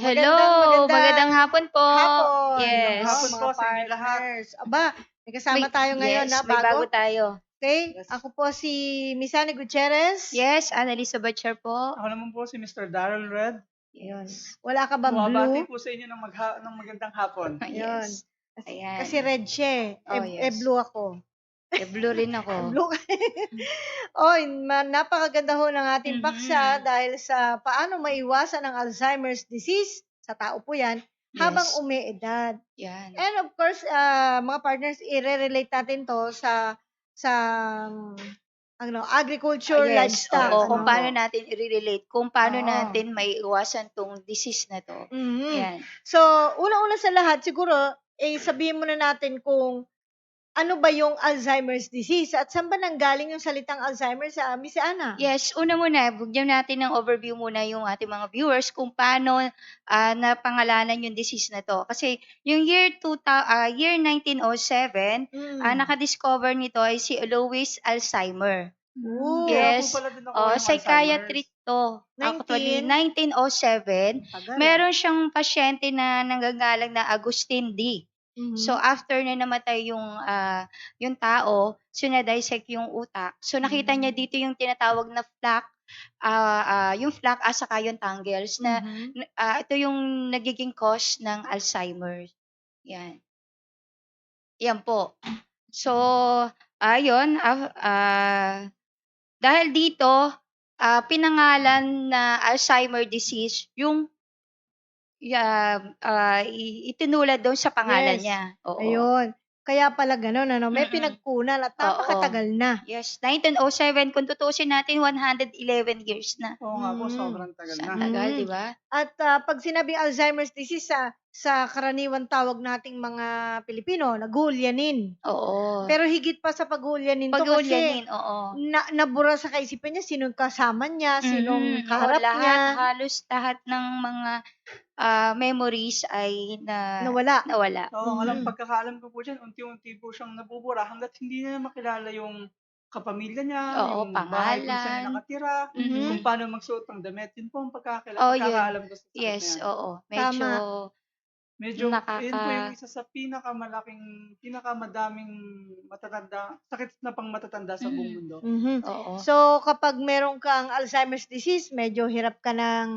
Hello, magandang hapon po. hapon. Yes. Hapon Mga po sa inyo lahat. partners. Aba, may kasama tayo ngayon yes, na may bago bago. tayo. Okay, Yes. ako po si Misani Gutierrez. Yes, Annalisa Butcher po. Ako naman po si Mr. Darrell Red. Yun. Yes. Wala ka bang Bumabati blue? po sa inyo ng magandang hapon. Yes. Kasi, Ayan. kasi red siya eh. Oh, yes. Blue ako. Blue rin ako. Blue. Napakaganda ho ng ating Mhm. paksa dahil sa paano maiwasan ang Alzheimer's disease, sa tao po yan, habang Yes. umiidad. Yan. And of course, mga partners, i-relate natin to sa agriculture, Yes, livestock. oo, Ano? kung paano natin i-relate, kung paano Oo. natin may iwasan tong disease na to. Mhm. Yan. So, una-una sa lahat, siguro, sabihin muna natin kung ano ba yung Alzheimer's disease at saan ba nanggaling yung salitang Alzheimer's, Miss Ana? Yes, una muna, bigyan natin ng overview muna yung ating mga viewers kung paano napangalanan yung disease na to. Kasi yung year 1907, nakadiscover nito ay si Louis Alzheimer. Ooh. Kaya Yes. po pala din ako yung Psychiatrist to. Actually, 1907, Tagal, meron siyang pasyente na nangangalang na Agustin D. Mhm. So after na namatay yung tao, so na-dissect yung utak. So nakita niya dito yung tinatawag na plaque, yung plaque at saka yung tangles na Mhm. ito yung nagiging cause ng Alzheimer. Yan. Yan po. So ayun, dahil dito pinangalan na Alzheimer disease yung itinulad doon sa pangalan Yes. niya. Oo. Ayun. Kaya pala ganun, ano? May Mm-mm. pinagkunan at Oo. napakatagal na. Yes, 1907, kung tutusin natin, 111 years na. Oo nga po, Mm. sobrang tagal Sa na. tagal, Mm. di ba? At pag sinabing Alzheimer's disease, sa karaniwan tawag nating mga Pilipino, naghulyanin. Oo. Pero higit pa sa paghulyanin to kasi Pag-uulyanin, oo. nabura sa kaisipan niya sinong kasama niya, sinong Oo, kaharap lahat, niya. halos lahat ng mga memories ay Nawala. Oo, alam, Mhm. pagkakaalam ko po dyan, unti-unti po siyang nabubura hanggat hindi niya makilala yung kapamilya niya, Oo, yung bahay kung saan pangalan. niya nakatira, Mhm. kung paano magsuot ng damit. Yun po ang Oh, yun. pagkakaalam ko sa sakit Yes, na yan. oo. Tama. Medyo, yun po yung isa sa pinakamadaming sakit na pang matatanda sa buong mundo. Mhm. Oo. So, kapag meron kang Alzheimer's disease, medyo hirap ka ng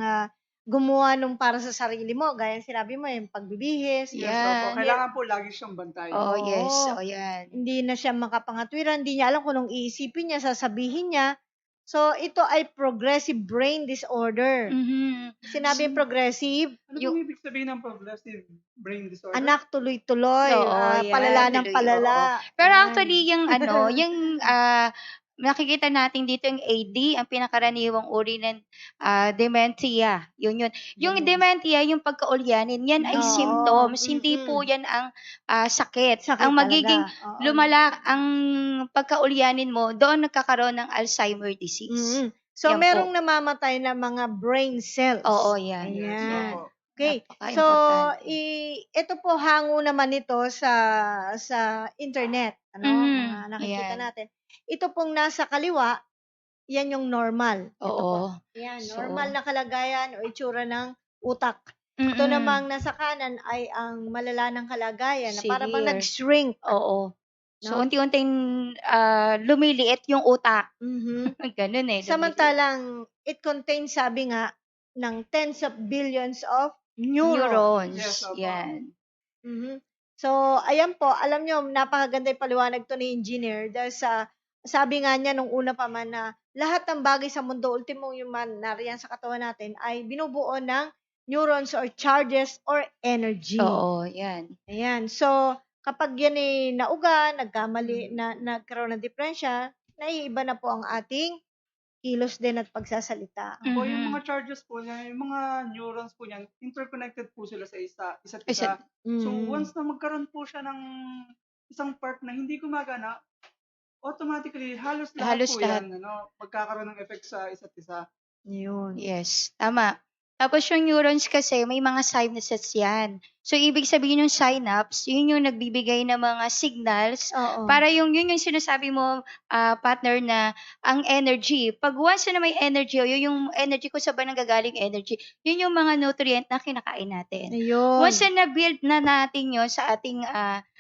gumawa nung para sa sarili mo. Gaya ng sinabi mo, yung pagbibihis. Yes, Yan. opo. Kailangan po lagi siyang bantayan. Oh, Oo. yes. Oh, yan. Hindi na siya makapangatwiran. Hindi niya alam kung anong iisipin niya, sasabihin niya. So, ito ay progressive brain disorder. Mhm. Sinabi progressive, Ano Yung- pong ibig sabihin ng progressive brain disorder? anak tuloy-tuloy, Oo, yan, palala ng tuloy, palala. Pero Yan. actually, yung nakikita natin dito yung AD, ang pinakaraniwang uri ng dementia. Yun. Yung dementia, yung pagkaulyanin, yan ay Oo. symptoms. Hindi Mm-mm. po yan ang sakit. Sakit Ang magiging talaga. Oo. lumala ang pagkaulyanin mo, doon nagkakaroon ng Alzheimer disease. Mhm. So, Yan po. merong namamatay na mga brain cells. Oo, yan. Yes, Ayan. opo. Okay. So, Napaka-importante. ito po hango naman ito sa internet, mga nakikita Yan. natin. Ito pong nasa kaliwa, yan yung normal. Ito po. Oo. Yan, So, normal na kalagayan o itsura ng utak. Ito namang nasa kanan ay ang malala ng kalagayan na para bang Severe. nag-shrink. Oo. So, No? unti-unting lumiliit yung utak. Mhm. Ganun lumiliit. Samantalang, it contains, sabi nga, ng tens of billions of Neurons. Yes, opo. Yan. Mhm. So, ayan po, alam nyo, napakaganda yung paliwanag to ni engineer dahil sabi nga niya nung una pa man na lahat ng bagay sa mundo, ultimo yung nariyan sa katawan natin, ay binubuo ng neurons or charges or energy. Oo, yan. Ayan. So, kapag yan nauga, nagkamali, nagkaroon ng diferensya, naiiba na po ang ating kilos din at pagsasalita. Po, yung mga charges po niya, yung mga neurons po niyan, interconnected po sila sa isa't isa. So, once na magkaroon po siya ng isang part na hindi gumagana, automatically, halos lahat po yan, magkakaroon ng effect sa isa't isa. Yun. Yes, tama. Tapos yung neurons kasi may mga synapses yan. So, ibig sabihin yung synapse, yun yung nagbibigay ng mga signals Oo. para yun yung sinasabi mo, partner, na ang energy. Pag once na may energy, o yun yung energy ko sa ba nanggagaling energy, yun yung mga nutrient na kinakain natin. Ayun. Once na na-build na natin yun sa ating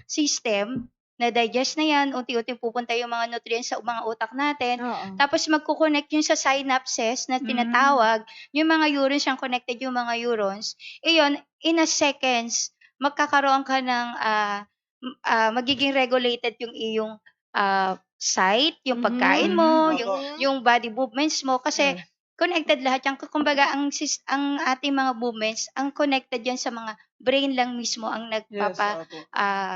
system, na-digest na yan, unti-unti pupunta yung mga nutrients sa mga utak natin, Oo. tapos magkukonect yun sa synapses na tinatawag, yung mga neurons, yung connected yung mga neurons, iyon, in a seconds, magkakaroon ka ng, magiging regulated yung iyong sight, yung pagkain mo, Opo. yung body movements mo, kasi Yes. connected lahat yan. Kumbaga, ang ating mga movements, ang connected yan sa mga brain lang mismo ang Yes, opo.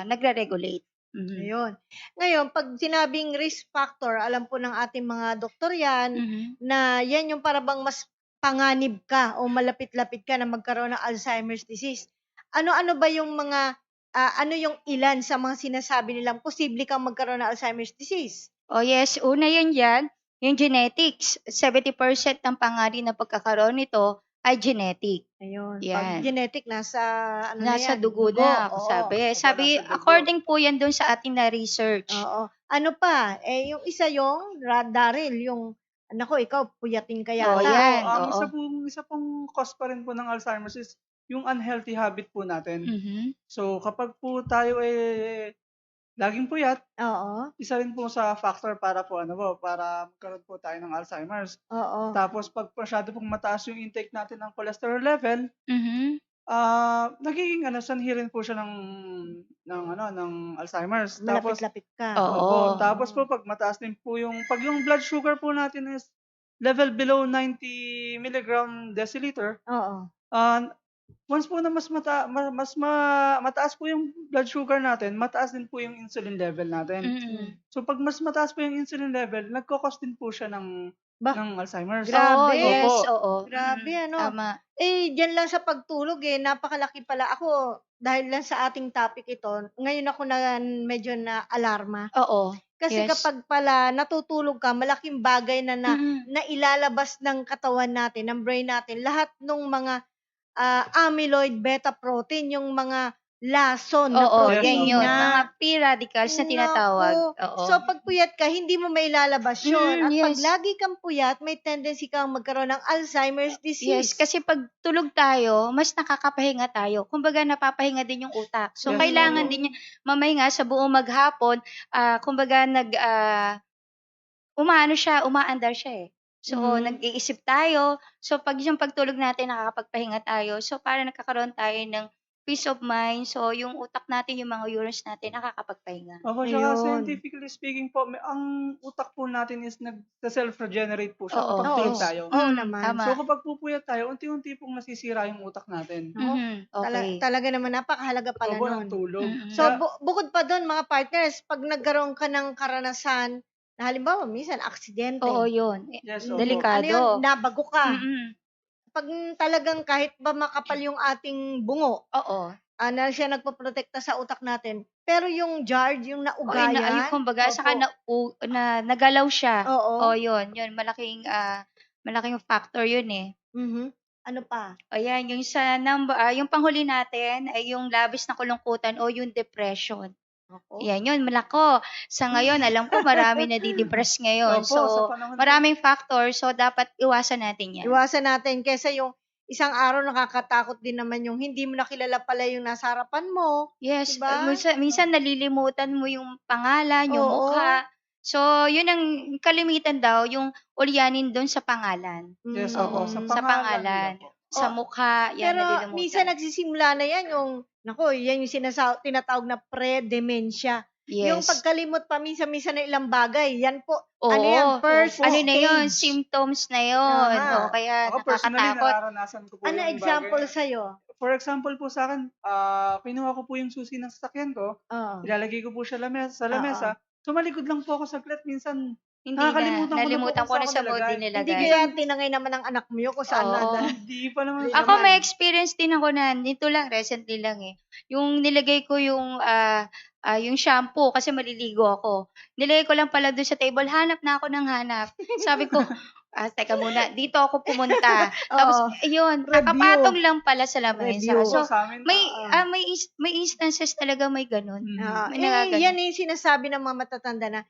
nagre-regulate. Ayun. Ngayon, 'pag sinabing risk factor, alam po ng ating mga doktor 'yan, na 'yan yung para bang mas panganib ka o malapit-lapit ka na magkaroon ng Alzheimer's disease. Ano-ano ba yung mga, ano yung ilan sa mga sinasabi nilang posible kang magkaroon ng Alzheimer's disease? Oh yes, una yun dyan, yung genetics. 70% ng panganib na pagkakaroon nito ay genetic. Ayun. Yan. Pag genetic, nasa ano na Nasa yan? dugo na, Oo. sabi. Opo, Sabi, nasa dugo. according po yan dun sa ating na-research. Oo. Ano pa? Yung isa yung Daryl, yung, nako, ikaw, puyatin ka Oh, yata. yan. Ang Oo. isa pong cause pa rin po ng Alzheimer's is yung unhealthy habit po natin. So, kapag po tayo laging puyat, Oo. isa rin po sa factor para magkaroon po tayo ng Alzheimer's. Oo. Tapos, pag masyado pong mataas yung intake natin ng cholesterol level, nagiging sanhi rin po siya ng Alzheimer's. Tapos, Malapit-lapit ka. Oo. tapos po pag mataas din po pag yung blood sugar po natin is level below 90 milligram deciliter, Oo. once po na mataas po yung blood sugar natin, mataas din po yung insulin level natin. So pag mas mataas po yung insulin level, nagko-cause din po siya ng Alzheimer's. Grabe. Yes, Opo. oo. Grabe, ano? Tama. Diyan lang sa pagtulog, napakalaki pala. Ako, dahil lang sa ating topic ito, ngayon ako medyo na alarma. Oo. Kasi Yes. kapag pala natutulog ka, malaking bagay na ilalabas ng katawan natin, ng brain natin, lahat ng mga amyloid beta protein, yung mga lason na Oo, protein yan yun. na. Mga free radicals na tinatawag. Naku. Oo. So, pag puyat ka, hindi mo mailalabas yun. At pag Yes. lagi kang puyat, may tendency kang magkaroon ng Alzheimer's disease. Yes, kasi pag tulog tayo, mas nakakapahinga tayo. Kumbaga, napapahinga din yung utak. So, Yes, kailangan opo. din niya mamahinga sa buong maghapon. Kumbaga, umaandar siya eh. So, nag-iisip tayo. So, pag yung pagtulog natin, nakakapagpahinga tayo. So, para nagkakaroon tayo ng peace of mind. So, yung utak natin, yung mga neurons natin, nakakapagpahinga. Opo, tsaka Ayun. scientifically speaking po, ang utak po natin is nag-self-regenerate po siya Oo. kapag tulog Oo. tayo. Oo naman. Tama. So kapag pupuyat tayo, unti-unti pong nasisira yung utak natin. Okay. Talaga naman, napakahalaga pala Opo, nun. ng tulog. So, bukod pa doon, mga partners, pag nagkaroon ka ng karanasan, na halimbawa, minsan, aksidente. Oo, yun. Yes, opo. Delikado. Ano yun? Nabago ka. Pag talagang kahit ba makapal yung ating bungo, Oo. na siya nagpoprotekta sa utak natin, pero yung jar, yung Ay, naugayan, kumbaga, Opo. saka nagalaw siya. Oo. Yun. Malaking factor yun eh. Ano pa? Ayan, yung panghuli natin ay yung labis na kulungkutan o yung depression. Ako. Yan yun, malako. Sa ngayon, alam ko marami nadidepress ngayon. Opo, sa So, panahon maraming factors. So, dapat iwasan natin yan. Iwasan natin kesa yung isang araw nakakatakot din naman yung hindi mo nakilala pala yung nasa harapan mo. Yes, Diba? minsan nalilimutan mo yung pangalan, yung Oo. mukha. So, yun ang kalimitan daw, yung ulyanin doon sa pangalan. Yes, Oo, opo. sa pangalan. Opo. Sa mukha, yan, Pero nalilimutan. minsan nagsisimula na yan yung, yan yung tinatawag na pre-dementia. Yes. Yung pagkalimot pa minsan na ilang bagay, yan po, Oo, ano yan, first ano na yun, stage. symptoms na yun. Aha. O, kaya Ako personally, nakakatakot. nararanasan ko po Ano yung example bagay. sa'yo? For example po sa akin, kinuha ko po yung susi ng sasakyan ko, Oo. ilalagay ko po siya sa lamesa, tumalikod lang po ako saglit, minsan Hindi nakakalimutan na. ko Nalimutan ko na sa mood din Hindi nilagay. kaya tinangay naman ng anak mo yun kung saan Oo. nandun. Hindi pa naman. Ako may experience din ako na, nito lang, recently lang eh. Yung nilagay ko yung shampoo kasi maliligo ako. Nilagay ko lang pala doon sa table, hanap na ako ng hanap. Sabi ko, teka muna, dito ako pumunta. Tapos, Oo. ayun, Review. kakapatong lang pala sa lamesa. Review. So, sa amin, may, Oo. may instances talaga may ganun. Oo. May nagaganon. Yan yung sinasabi ng mga matatanda na,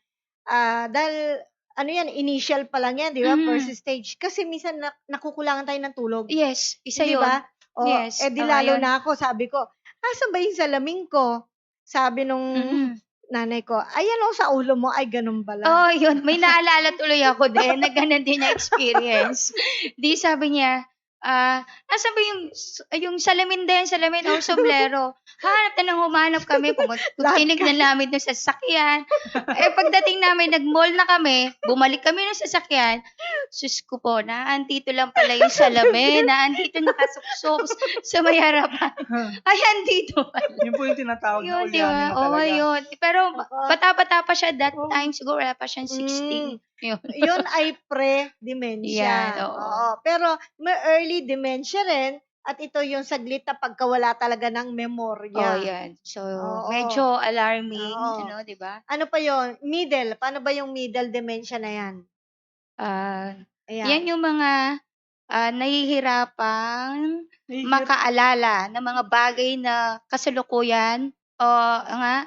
dahil, ano yan, initial pa lang yan, di ba? Mhm. First stage. Kasi minsan nakukulangan tayo ng tulog. Yes, isa Di yun. ba? O, Yes, di tama lalo yun. na ako, sabi ko, asan ba yung salamin ko? Sabi nung Mhm. nanay ko, ayan o, sa ulo mo, ay ganun pala. Oh, yun. May naalala tuloy ako din na ganun din na experience. Di sabi niya, nasa ba yung salamin din, salamin o sombrero? Hanap na nang humanap kami. Tinignan namin yung sasakyan. Pagdating namin, nag-mall na kami, bumalik kami ng sasakyan. Sus ko po, naandito lang pala yung salamin, naandito nakasuksok sa may harapan. Ay, andito pala. Yun po yung tinatawag na Yun, di ulyanin ba? na Oo, talaga. yun. Pero Oo. bata-bata pa siya that Oo. time. Siguro wala pa siyang 16. Yun. Yun ay pre-dementia. Yan, oo. Pero may early dementia rin at ito yung saglit na pagkawala talaga ng memorya. Oh, yan. So, Oo. medyo alarming, Oo. ano, di ba? Ano pa yon? Middle. Paano ba yung middle dementia na yan? Yan Ayan. yung mga nahihirapang Nahihirap- makaalala ng mga bagay na kasalukuyan o nga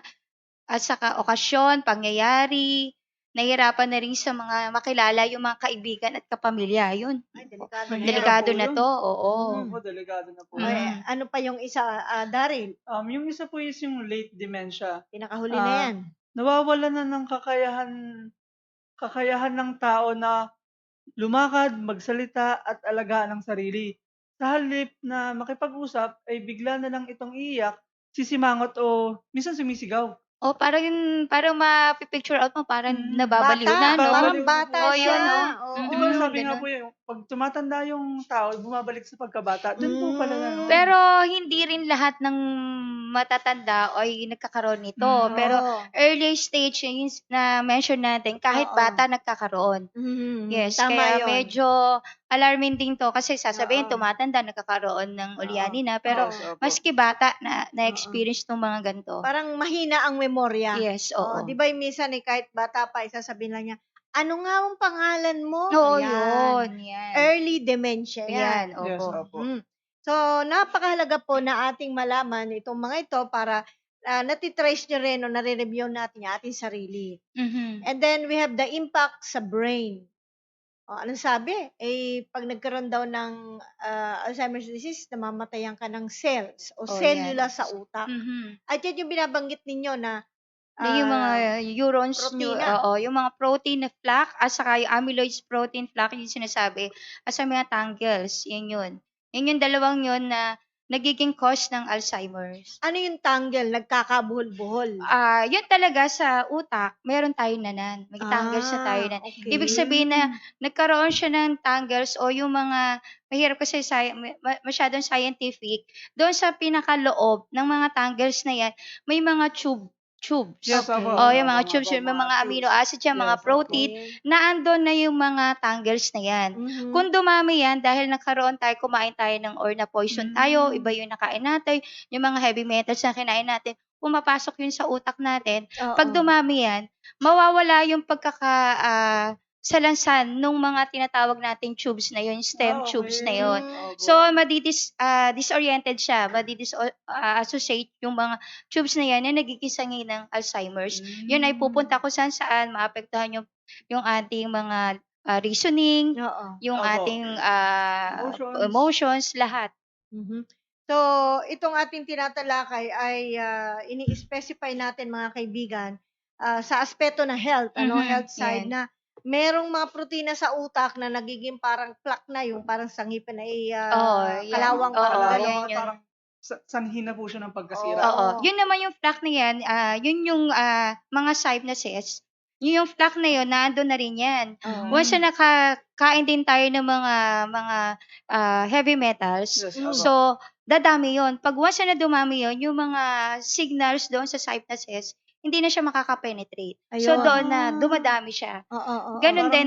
at saka okasyon, pangyayari, nahihirapan na rin sa mga makilala yung mga kaibigan at kapamilya. Yun. Ay, delikado na Mahirap yan. Delikado po na yun. to, oo. Oo, delikado na po. Mm. Ay, ano pa yung isa, Daryl? Yung isa po is yung late dementia. Pinakahuli na Ah, yan. Nawawala na ng kakayahan ng tao na lumakad, magsalita at alagaan ang sarili. Sa halip na makipag-usap ay bigla na lang itong iiyak, sisimangot o minsan sumisigaw. Oh, parang ma-picture out mo, parang Mm, nababaliw Bata, na, no? parang Babaliw na bata po. Oh, siya. yun, no? Oo. Di ba sabi nga ganun. po yun, pag tumatanda yung tao, bumabalik sa pagkabata. Doon po pala na, no? Pero hindi rin lahat ng matatanda ay nagkakaroon nito. Mm, Pero Oo. early stage yung na mention natin, kahit Oo. bata nagkakaroon. Mhm. Yes, Tama kaya yun. medyo alarming din to kasi sasabihin Oo. tumatanda nagkakaroon ng ulyanin na pero Opo. maski bata na-experience ng mga ganito. Parang mahina ang memorya. Yes, oo. Di ba yung minsan kahit bata pa, sasabihin lang niya, ano nga ang pangalan mo? Oo, Ayan. yun. Yan. Early dementia Yan, yan. Yes, opo. opo. So, napakahalaga po na ating malaman itong mga ito para natitrace nyo rin o nare-review natin yung ating sarili. Mhm. And then, we have the impact sa brain. Anong sabi? Pag nagkaroon daw ng Alzheimer's disease, namamatayan ka ng cells o cellula yan. sa utak. Mhm. At yan yung binabanggit ninyo na Yung mga neurons, protina. yung mga protein na plaque, at saka yung amyloid protein plaque, yung sinasabi, at sa mga tangles, yun. Yun yung dalawang yun na nagiging cause ng Alzheimer's. Ano yung tangle? Nagkakabuhol-buhol. Yun talaga sa utak, meron tayong nanan. May tangles na tayo nan. Okay. Ibig sabihin na nagkaroon siya ng tangles o yung mga, mahirap kasi masyadong scientific, doon sa pinakaloob ng mga tangles na yan, may mga tubes. Yes, Okay. opo. Yung mga tubes, yung mga amino acids yan, mga Yes, protein, na andon na yung mga tangles na yan. Mhm. Kung dumami yan, dahil kumain tayo ng or na poison tayo, iba yung nakain natin, yung mga heavy metals na kinain natin, pumapasok yun sa utak natin. Oo. Pag dumami yan, mawawala yung salansan nung mga tinatawag nating tubes na yun, stem tubes na yun. So, disoriented siya, associate yung mga tubes na yan na nagiging sangi ng Alzheimer's. Yun ay pupunta kung saan, maapektuhan yung ating mga reasoning, Oo. yung Opo. ating Emotions. emotions, lahat. Mhm. So, itong ating tinatalakay ay ini-specify natin mga kaibigan sa aspeto na health, health side Yan. na merong mga protina sa utak na nagiging parang plaque na yung parang sa ngipin ay yan. kalawang Oo, parang yan gano'n. yun. Parang sanhi na po siya ng pagkasira. Oo. Yun naman yung plaque na yan, yun yung mga synapses. Yun yung plaque na yun, naandun na rin yan. Once na nakakain din tayo ng mga heavy metals, Yes, so dadami yun. Pag once na dumami yun, yung mga signals doon sa synapses, hindi na siya makaka-penetrate. So Ayun. doon na dumadami siya. Oo. Ganun Parang din,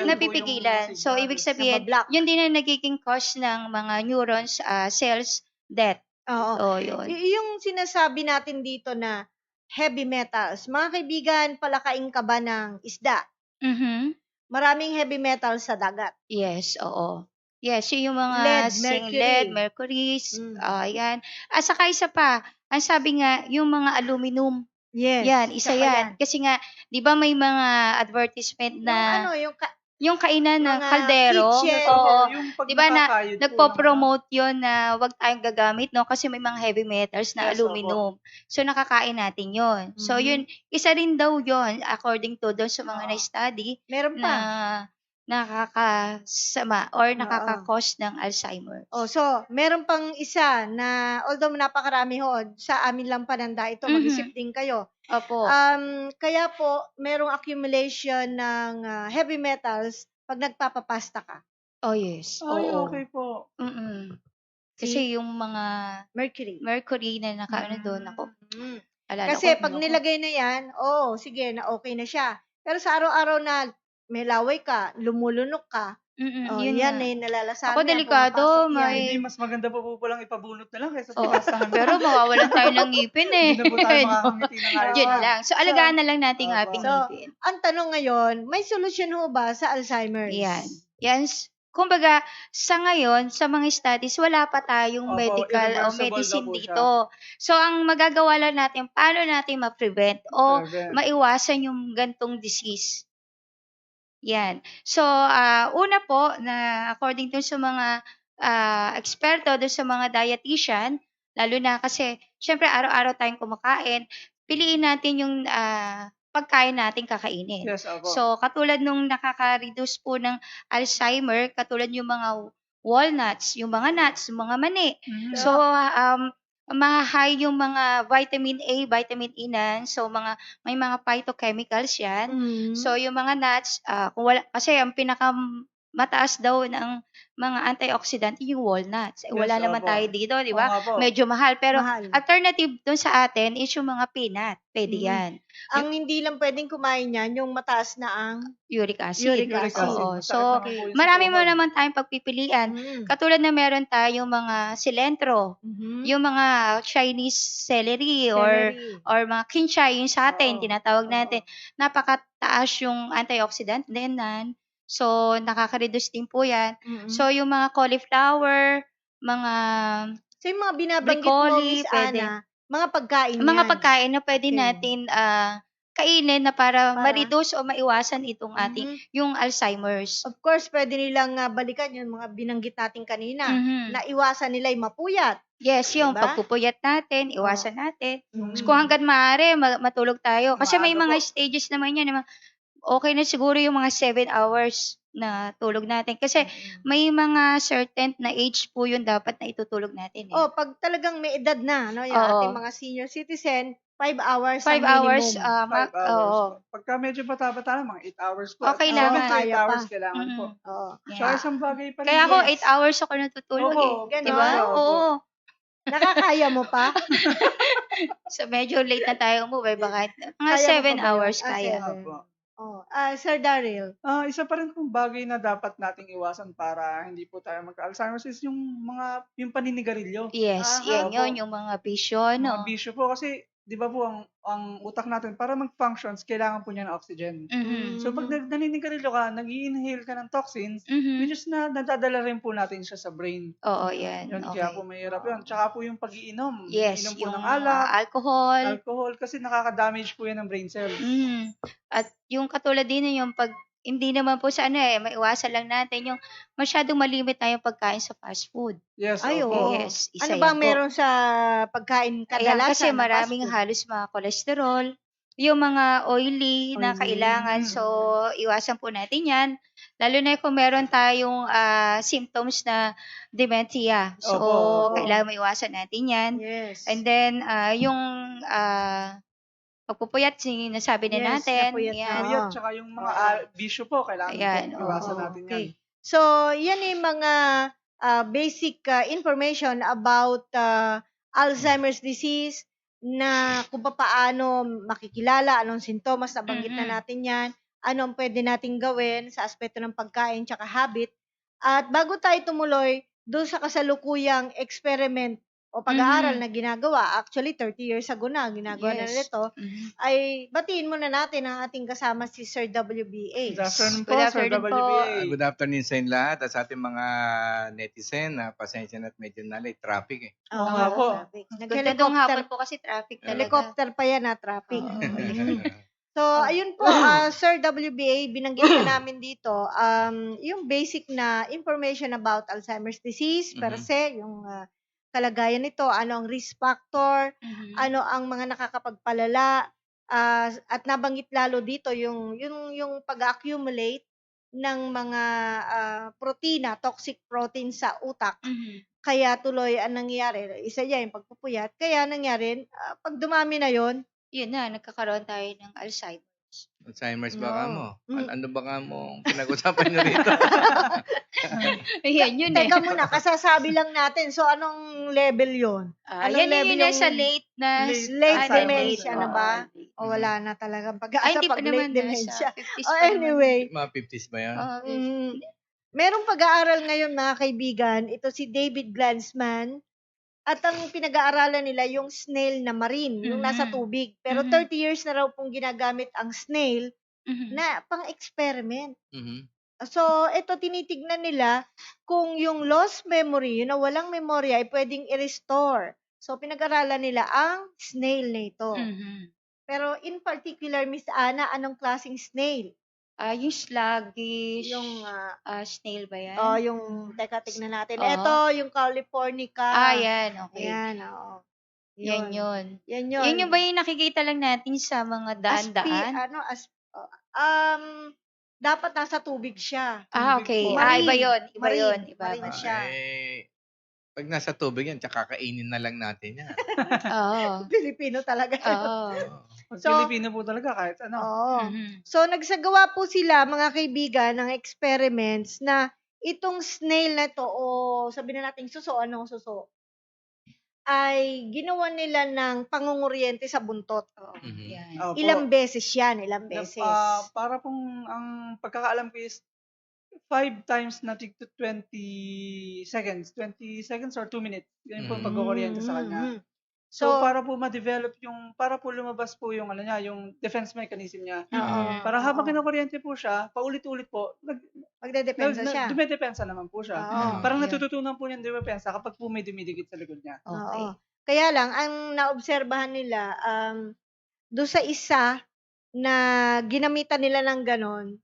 napipigilan po yung So, ibig signal. sabihin, Nabablock. yun din ang nagiging cause ng mga neurons, cells, death. Oo. Yun. Yung sinasabi natin dito na heavy metals, mga kaibigan, palakain ka ba ng isda? Mhm. maraming heavy metal sa dagat. Yes, oo. Yes, yun yung mga Lead, lead, mercury. mercury, Mm. yan. At saka isa pa, ang sabi nga, yung mga aluminum, Yes. yan, isa tsaka yan. Kasi nga, di ba may mga advertisement Yung na, yung kainan na mga kaldero, kitchen. oo. Yung pag Di ba nakakayod po nagpo-promote yun na wag tayong gagamit, no? Kasi may mga heavy metals na Yes, aluminum. So, nakakain natin yun. So, yun, isa rin daw yun, according to doon sa mga na-study, Meron na pa. nakakasama or nakaka-cause ng Alzheimer. So, meron pang isa na, although napakarami ho, sa amin lang pananda ito, mag-isip din kayo. Opo. Kaya po, merong accumulation ng heavy metals pag nagpapapasta ka. Oh, yes. Ay, Oo. okay po. Kasi yung mga mercury na nakaano doon, ako. Alala Kasi ko, pag nilagay na yan, sige, na okay na siya. Pero sa araw-araw na may laway ka, lumulunok ka, yun yan nga. nilalasahan Ako yan, delikado, pumapasok yan. Hindi, mas maganda pa po palang ipabunot na lang kaysa Oo. papastahan. Pero mawawalan tayo ng ngipin eh. Hindi na po tayo makakangiti ng ayos. Yun lang. So, alagaan na lang natin ang Opo. ating So, ngipin. ang tanong ngayon, may solusyon ho ba sa Alzheimer's? Yan. Kumbaga, sa ngayon, sa mga studies, wala pa tayong Opo, medical o irreversible medicine daw po siya. dito. So, ang magagawa lang natin, paano natin ma-prevent o Prevent. maiwasan yung gantong disease. Yan. So, una po, na according to sa mga eksperto, doon sa mga dietitian, lalo na kasi, syempre, araw-araw tayong kumakain, piliin natin yung pagkain natin kakainin. Yes, opo. So, katulad nung nakaka-reduce po ng Alzheimer, katulad yung mga walnuts, yung mga nuts, yung mga mani. So, ma-high yung mga vitamin A, vitamin E nan. So, may mga phytochemicals yan. So, yung mga nuts, kung wala, kasi ang mataas daw ng mga antioxidant yung walnuts. Yes, Wala naman opo. tayo dito, di ba? Oo nga po. Medyo mahal. Pero Mahal. alternative doon sa atin is yung mga peanut. Pwede yan. Ang hindi lang pwedeng kumain yan, yung mataas na ang Uric acid. Uric acid. Oo. Masakit So, naman po yun sa marami mo tuhod. naman tayong pagpipilian. Katulad na meron tayong mga cilantro, yung mga Chinese celery or mga kinchay, yung sa atin, Oo. tinatawag natin. Napakataas yung antioxidant din nan. So, nakaka-reduce din po yan. So, yung mga cauliflower, mga So, yung mga binabanggit mo, broccoli, Miss pwede. Ana, mga pagkain Mga yan. pagkain na pwede Okay. natin kainin na para ma-reduce o maiwasan itong ating, yung Alzheimer's. Of course, pwede nilang balikan yung mga binanggit natin kanina, na iwasan nila yung mapuyat. Yes, yung Diba? pagpupuyat natin, iwasan natin. So, kung hanggang maaari, matulog tayo. Kasi may Maaga mga po. stages naman yan. Okay na siguro yung mga 7 hours na tulog natin. Kasi may mga certain na age po yun dapat na itutulog natin. Pag talagang may edad na, no, yung Oo. ating mga senior citizen, 5 hours 5 ang hours, minimum. 5 hours oo. po. Pagka medyo bata-bata na, mga 8 hours po. Okay At lang. 7 to 8 Kaya pa. hours kailangan po. Oo. So, isang bagay pa rin. Kaya ako, yes. 8 hours ako natutulog Opo, eh. ganon. Diba? opo. Oo. Nakakaya mo pa? So, medyo late na tayo umuwi. Baka mga Kaya mo 7 pa ba yun? hours 7. kaya. Opo. Sir Daryl. Isa pa rin pong bagay na dapat nating iwasan para hindi po tayo magka-Alzheimer's is yung paninigarilyo. Yes, yan Opo. yun, yung mga bisyo, Mga no? bisyo po kasi 'di ba po ang utak natin para mag-functions kailangan po niya ng oxygen. So pag naninigarilyo ka, nag-i-inhale ka ng toxins, which is nadadala rin po natin siya sa brain. Oo, yan. Yun, Okay. kaya po mahirap yun. Tsaka po yung pag-iinom. Yes, Iinom po yung ng alak, alcohol. kasi nakaka-damage po yan ng brain cells. At yung katulad din yung pag hindi naman po sa maiwasan lang natin yung masyadong malimit na yung pagkain sa fast food. Yes, Ay, opo. oo. Yes, isa Ano yan bang po. meron sa pagkain Ayan, kadalasan? kasi na fast maraming food? halos mga cholesterol, yung mga oily na kailangan. So, iwasan po natin yan. Lalo na kung meron tayong symptoms na dementia. So, Opo. kailangan maiwasan natin yan. Yes. And then, yung pagpupuyat, sinasabi na Yes, natin. napuyat Yan. na. Yun, tsaka yung mga bisyo po, kailangan Ayan, po iwasan oo. natin yan. Okay. So, yan yung mga basic information about Alzheimer's disease na kung paano makikilala, anong sintomas, nabanggit na natin yan, anong pwede nating gawin sa aspeto ng pagkain tsaka habit. At bago tayo tumuloy doon sa kasalukuyang experiment o pag-aaral na ginagawa, actually 30 years ago na ginagawa na nila Yes. ito, ay batiin muna natin ang ating kasama si Sir WBA. Good afternoon po, Good Sir afternoon po. WBA. Good afternoon sa inyo lahat at sa ating mga netizen na pasensya na at medyo nalit traffic eh. Oo nga po. Traffic. Gandang hapon Nag-helicopter, po kasi traffic talaga. helicopter pa yan na traffic. Oo. So, ayun po, Sir WBA, binanggit na namin dito, yung basic na information about Alzheimer's disease per se, yung kalagayan nito, ano ang risk factor, ano ang mga nakakapagpalala, at nabanggit lalo dito yung pag-accumulate ng mga protina, toxic protein sa utak. Kaya tuloy ang nangyayari, isa yan yung pagpupuyat, kaya nangyari, pag dumami na yon, Yun na, nagkakaroon tayo ng Alzheimer's. Alzheimer's ba ka mo? Mm. Ano ba ka mo pinag-usapan nyo rito? Ayan, yun eh. Teka muna, kasasabi lang natin, so anong level yon? Anong Yan level yung yung nasa late na... late Alzheimer's. dementia na ba? Oo. O wala na talagang Ay, pag-asa hindi pa pag naman late dementia. nasa 50s Oh, pa naman. anyway, Mga 50s ba yan? Oo, merong pag-aaral ngayon mga kaibigan, ito si David Glanzman, at ang pinag-aaralan nila yung snail na marine, yung nasa tubig. Pero 30 years na raw pong ginagamit ang snail na pang-experiment. So, ito tinitignan nila kung yung lost memory, yun na walang memorya, ay pwedeng i-restore. So, pinag-aralan nila ang snail na ito. Pero in particular, Miss Ana, anong klaseng snail? Yung sluggish. Yung, snail ba yan? teka, tignan natin. Oo. Ito, yung Californica. Yan. Okay. Ayan, oo. Yan yun. Yan yun. Yan yung ba yung nakikita lang natin sa mga daan-daan? Dapat nasa tubig siya. Okay. Marine. Iba yun. Iba Marine. yun. Iba. Marine siya. Pag nasa tubig yan, tsaka kainin na lang natin yan. Oo. Pilipino talaga. Oo. Pag So- Pilipino po talaga kahit ano. Oo. Mhm. So, nagsagawa po sila, mga kaibigan, ng experiments na itong snail na to, o sabi na natin suso, anong suso, ay ginawa nila ng pangunguryente sa buntot. Yan. Opo. Ilang beses yan, ilang beses. Para pong ang pagkakaalam ko is 5 times na tig to 20 seconds. 20 seconds or 2 minutes. Yan po ang pagkukuryente sa kanya. Mhm. So, para po ma-develop para po lumabas po yung yung defense mechanism niya. Oo. Para habang Oo. kinukuryente po siya, paulit-ulit po, Magdedepensa siya. dumedepensa naman po siya. Oo. Parang Yun. natututunan po niya dumepensa kapag po may dumidikit sa likod niya. Okay. Oo. Kaya lang, ang naobserbahan nila, doon sa isa na ginamitan nila ng ganon,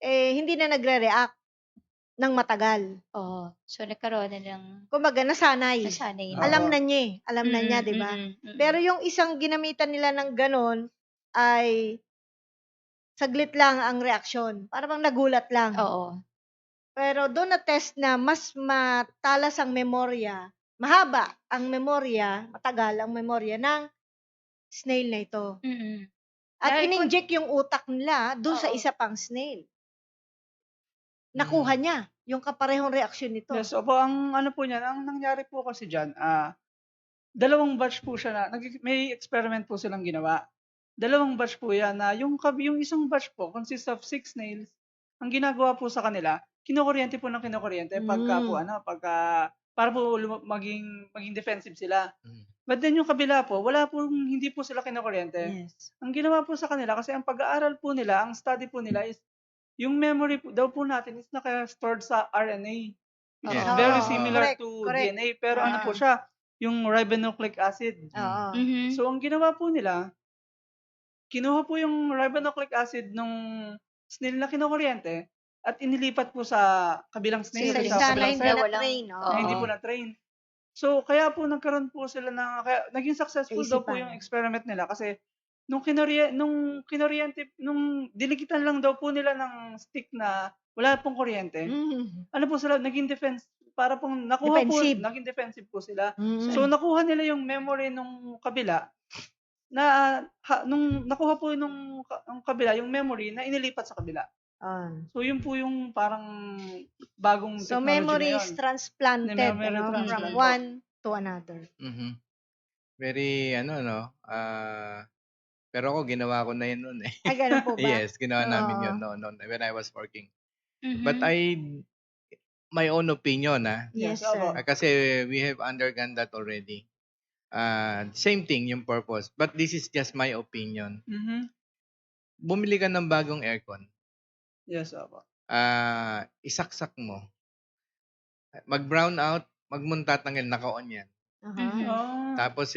hindi na nagre-react ng matagal. Oo. So, nagkaroon na ng Kumbaga, nasanay. nasanay Oo. Alam na niya eh. Alam na niya, di ba? Pero yung isang ginamitan nila ng ganon ay saglit lang ang reaksyon. Para bang nagulat lang. Oo. Pero doon na test na mas matalas ang memorya, mahaba ang memorya, matagal ang memorya ng snail na ito. At Dahil in-inject yung utak nila doon sa Oo. isa pang snail. Nakuha niya yung kaparehong reaksyon nito. Yes, opo, ang ano po niyan, ang nangyari po kasi diyan, dalawang batch po siya na may experiment po silang ginawa. Dalawang batch po yan na yung isang batch po consists of 6 snails. Ang ginagawa po sa kanila, kinukuryente po ng kinukuryente para po maging defensive sila. But then yung kabila po, hindi po sila kinukuryente. Yes. Ang ginawa po sa kanila, kasi ang pag-aaral po nila, ang study po nila is, yung memory po, daw po natin is naka-stored sa RNA. Which is Oo. very similar Correct, to correct. DNA. Pero ano po siya, yung ribonucleic acid. Oo. So, ang ginawa po nila, kinuha po yung ribonucleic acid nung snail na kinukuryente at inilipat po sa kabilang snail. Sa Snail, isa sa na kabilang hindi cell, na-train. na hindi po na-train. So, kaya po nagkaroon po sila naging successful daw po Kaisipan. yung experiment nila kasi nung dilikitan lang daw po nila ng stick na wala pong kuryente, ano po sila, naging defense, para pong Defensive. naging defensive po sila. Mm. So, nakuha nila yung memory nung kabila na nung nakuha po nung kabila yung memory na inilipat sa kabila. So, yun po yung parang bagong So, technology memory na is yun. transplanted Memory from transplant. one to another. Very, pero ako ginawa ko na yun noon eh. Ay, ganun po ba? Yes, ginawa namin Oo. yun noon when I was working. Mhm. But my own opinion, Yes, Yes, sir. opo. Kasi we have undergone that already. Same thing yung purpose. But this is just my opinion. Bumili ka ng bagong aircon. Yes, opo. Isaksak mo. Mag-brown out, magmuntatanggal, naka-on yan. Aha. Ah, Tapos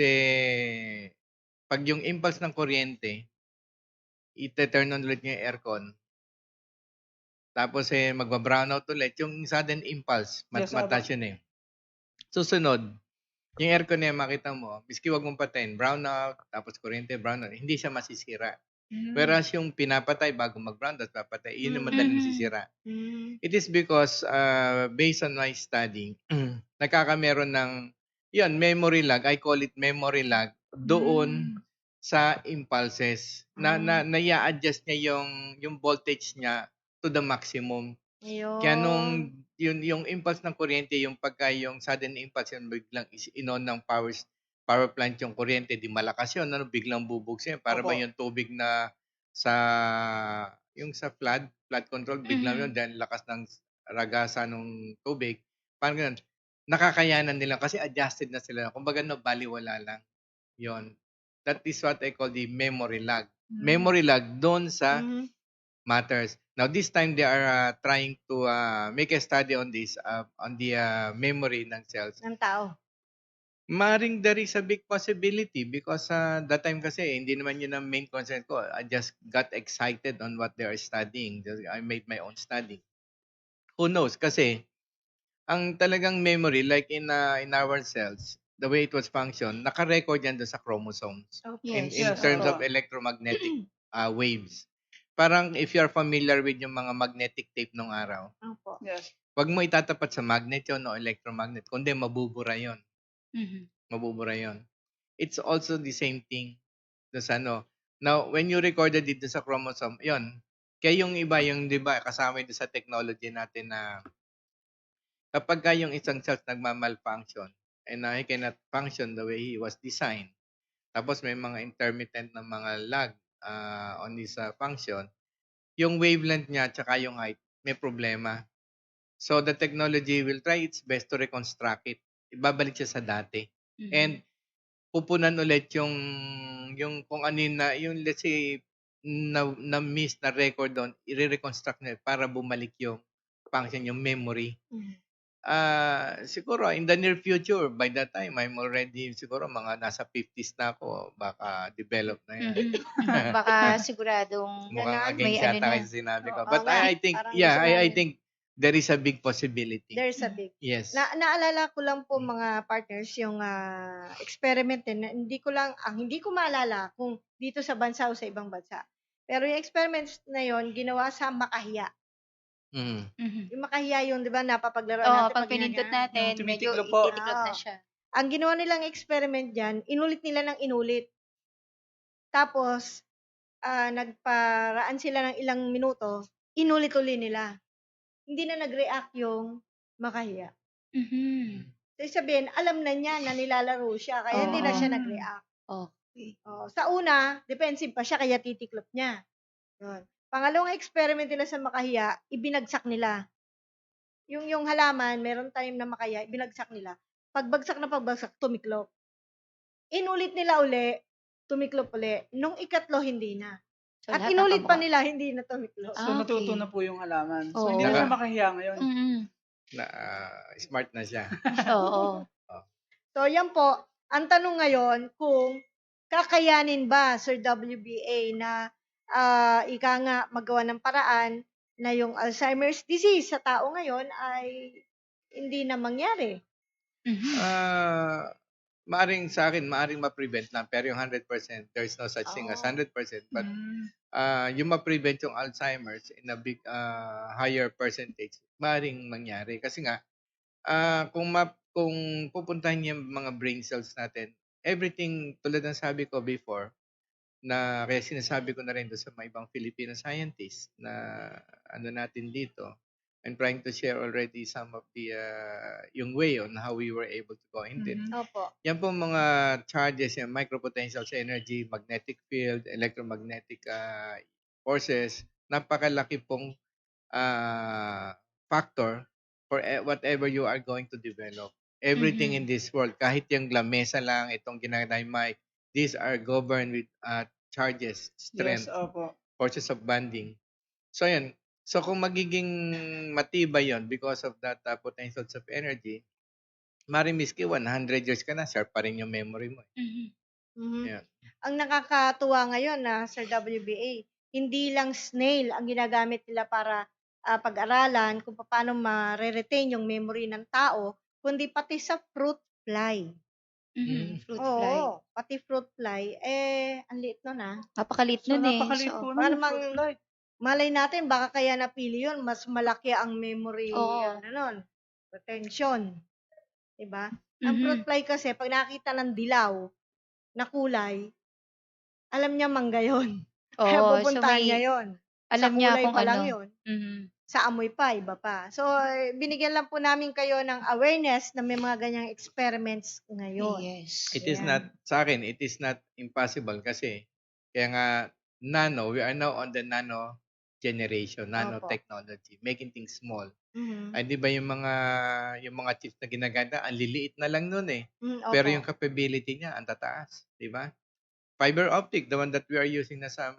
pag yung impulse ng kuryente, ite-turn on ulit yung aircon. Tapos magba-brown out ulit. Yung sudden impulse, Yes, mataas yun eh. Susunod, yung aircon na yan, makita mo, miski wag mong patayin, brown out, tapos kuryente, brown out, hindi siya masisira. Whereas yung pinapatay bago mag-brown out, papatay, yun yung madaling masisira. It is because, based on my study, nakakameron ng, yun, memory lag, I call it memory lag, doon sa impulses. Na-adjust niya yung voltage niya to the maximum. Ayun. Kaya nung yung impulse ng kuryente, yung pagka yung sudden impulse, yun biglang inon ng power plant yung kuryente, di malakas yun, ano, biglang bubuksin. Para ba Opo. yung tubig na sa flood control, biglang yun, dahil lakas ng ragasa ng tubig. Parang ganun. Nakakayanan nila kasi adjusted na sila. Kumbaga, no, baliwala lang. Yon. That is what I call the memory lag. Memory lag doon sa matters. Now, this time they are trying to make a study on this, on the memory ng cells. Ng tao. Maring there is a big possibility because that time kasi hindi naman yun ang main concern ko. I just got excited on what they are studying. I made my own study. Who knows? Kasi ang talagang memory, like in our cells, the way it was function, naka-record yan doon sa chromosomes. Okay. In Yes, terms of opo. electromagnetic waves. Parang if you're familiar with yung mga magnetic tape nung araw, Opo. Yes. wag mo itatapat sa magnet yun o electromagnet, kundi mabubura yun. Mabubura yun. It's also the same thing doon sa ano. Now, when you recorded it doon sa chromosome, yun. Kaya yung iba, yung di ba, kasama doon sa technology natin na kapag ka yung isang cells nagma-malfunction and he cannot function the way he was designed, tapos may mga intermittent na mga lag on his function, yung wavelength niya tsaka yung height, may problema. So the technology will try its best to reconstruct it. Ibabalik siya sa dati. And pupunan ulit yung kung ano yun na, yung let's say, na miss na record doon, i-reconstruct na para bumalik yung function, yung memory. Siguro in the near future, by that time, I'm already siguro mga nasa 50s na ako, baka develop na yan. Baka siguradong Mukhang may against ano yata na. kasi sinabi ko. Oo But nga, I think, parang yeah, gusto I namin. think there is a big possibility. There's a big. Yes. Naalala ko lang po mga partners yung experiment din. Hindi ko maalala kung dito sa bansa o sa ibang bansa. Pero yung experiments na yon ginawa sa Makahiya. Yung Makahiya yung, di ba, napapaglaro natin Pag pinindot ganyan. natin, Yung medyo tumitiklop po. ititiklop na siya. Ang ginawa nilang experiment dyan, inulit nila ng inulit. Tapos, nagparaan sila ng ilang minuto, inulit-uli nila. Hindi na nag-react yung Makahiya. So, sabihin, alam na niya na nilalaro siya, kaya hindi na siya nag-react. Okay. Sa una, defensive pa siya, kaya titiklop niya. Yun. Pangalawang experiment nila sa Makahiya, ibinagsak nila. Yung halaman, meron time na Makahiya, ibinagsak nila. Pagbagsak, tumiklop. Inulit nila uli, tumiklop uli. Nung ikatlo, hindi na. So, At lahat inulit pa nakabuka. nila, hindi na tumiklop. So, Okay. natuto na po yung halaman. So, Oo. hindi na siya makahiya ngayon. Smart na siya. Oo. So, yan po. Ang tanong ngayon, kung kakayanin ba, Sir WBA, na ika nga magawa ng paraan na yung Alzheimer's disease sa tao ngayon ay hindi na mangyari. Maaring sa akin, maaring ma-prevent lang. Pero yung 100%, there's no such thing as 100%. But yung ma-prevent yung Alzheimer's in a big, higher percentage, maaring mangyari. Kasi nga, kung pupuntahin yung mga brain cells natin, everything, tulad ng sabi ko before, na kaya sinasabi ko na rin doon sa mga ibang Filipino scientists na ano natin dito, I'm trying to share already some of the yung way on how we were able to go into it. Opo. Yan po mga charges, yung micropotentials energy, magnetic field, electromagnetic forces, napakalaki pong factor for whatever you are going to develop. Everything in this world, kahit yung lamesa lang, itong ginagawa yung mic, these are governed with charges, Yes, strength, opo. forces of bonding. So yun. So kung magiging matibay yon because of that potentials of energy, miski 100 years ka na, sharp pa rin yung memory mo. Yeah. Ang nakakatuwa ngayon na Sir WBA, hindi lang snail ang ginagamit nila para pag-aralan kung paano ma-retain yung memory ng tao, kundi pati sa fruit fly. Fruit fly. Oo, pati fruit fly, ang liit nun Napakaliit nun eh. napakaliit So, po nun, Para fruit fly. malay natin, baka kaya napili yun, mas malaki ang memory, Oo. retention. Diba? Ang fruit fly kasi, pag nakita ng dilaw na kulay, alam niya mangga yun. Kaya Oo, so pupuntahan may niya yun. alam Sa niya kulay kung pa lang ano. yun. Mhm. Sa amoy pa, iba pa. So, binigyan lang po namin kayo ng awareness na may mga ganyang experiments ngayon. Yes. It is not, sa akin, it is not impossible kasi, kaya nga, we are now on the nano generation, nanotechnology, making things small. Ay, di ba yung mga chips na ginaganda, ang liliit na lang nun eh. Pero yung capability niya, ang tataas. Di ba? Fiber optic, the one that we are using na sa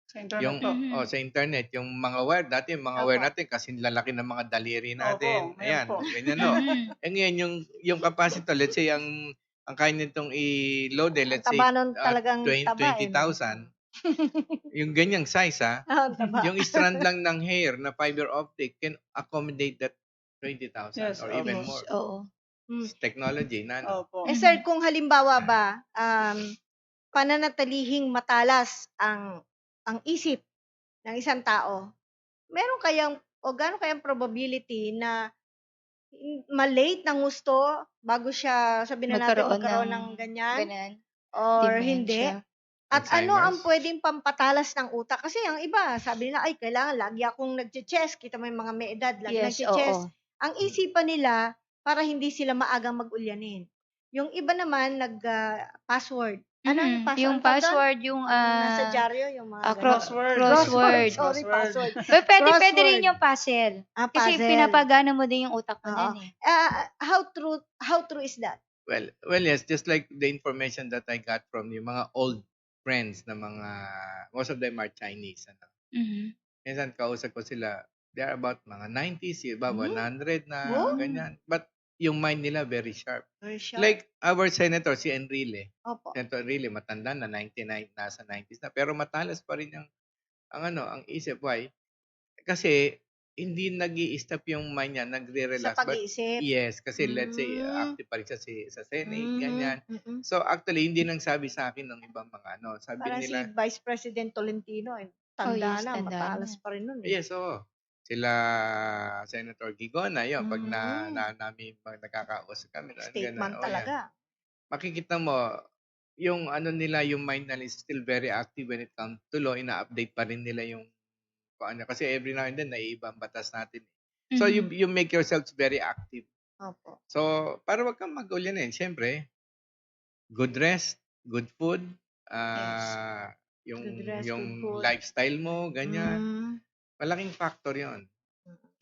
Sa internet yung po. sa internet, yung mga wire dati, yung mga wire natin kasi lalaki ng mga daliri natin. Opo, Ayan, po. ganyan no. Eh ngayon yung capacitor, let's say ang kaya nitong i-load let's say Taba nun talagang 20,000. Yung ganyang size Taba. yung strand lang ng hair na fiber optic can accommodate that 20,000 Yes, or even opo. more. Oo. Technology, nano. Opo. Sir, kung halimbawa ba, pananatilihing matalas ang isip ng isang tao, meron kayang, o gano'n kayang probability na malate ng gusto bago siya, sabihin na natin, magkaroon ng ganyan? Or hindi? Dementia. At ano ang Alzheimer's? pwedeng pampatalas ng utak? Kasi ang iba, sabi nila, ay, kailangan lagi akong nagche-chess. Kita mo yung mga may edad, lagi Yes, nagche-chess. oo. Ang isipan nila, para hindi sila maagang mag-ulyanin. Yung iba naman, nag-password. Ano yung password? Yung password, yung nasa dyaryo, yung mga ganun. crossword. Sorry, password. Pero pwede Crossword. rin yung puzzle. Kasi Puzzle. pinapagana mo din yung utak mo Oo. din eh. How true is that? Well, yes, just like the information that I got from yung mga old friends na most of them are Chinese. Minsan kausap ko sila, they are about mga 90s, iba 100 na, ganyan. But yung mind nila very sharp. Very sharp. Like our senator, si Enrile. Opo. Senator Enrile, matanda na, 99, nasa 90s na. Pero matalas pa rin ang isip. Why? Kasi hindi nag-i-stop yung mind niya, nagre-relax. Sa pag-iisip? Yes, kasi let's say, active pa rin siya sa Senate, ganyan. So actually, hindi nang sabi sa akin ng ibang mga sabi Parang nila. si Vice President Tolentino, tanda na, tanda matalas na. pa rin nun. Yes, oo. Sila Senator Gigona, yun, pag namin nagkakausap kami. Statement talaga. Makikita mo, yung nila, yung mind nila is still very active when it comes to law. Ina-update pa rin nila yung kasi every now and then, naiiba ang batas natin. So, you make yourselves very active. Opo. So, para wag kang mag-ulyanin, siyempre, good rest, good food, yung Good rest, yung good food. lifestyle mo, ganyan. Malaking factor 'yon.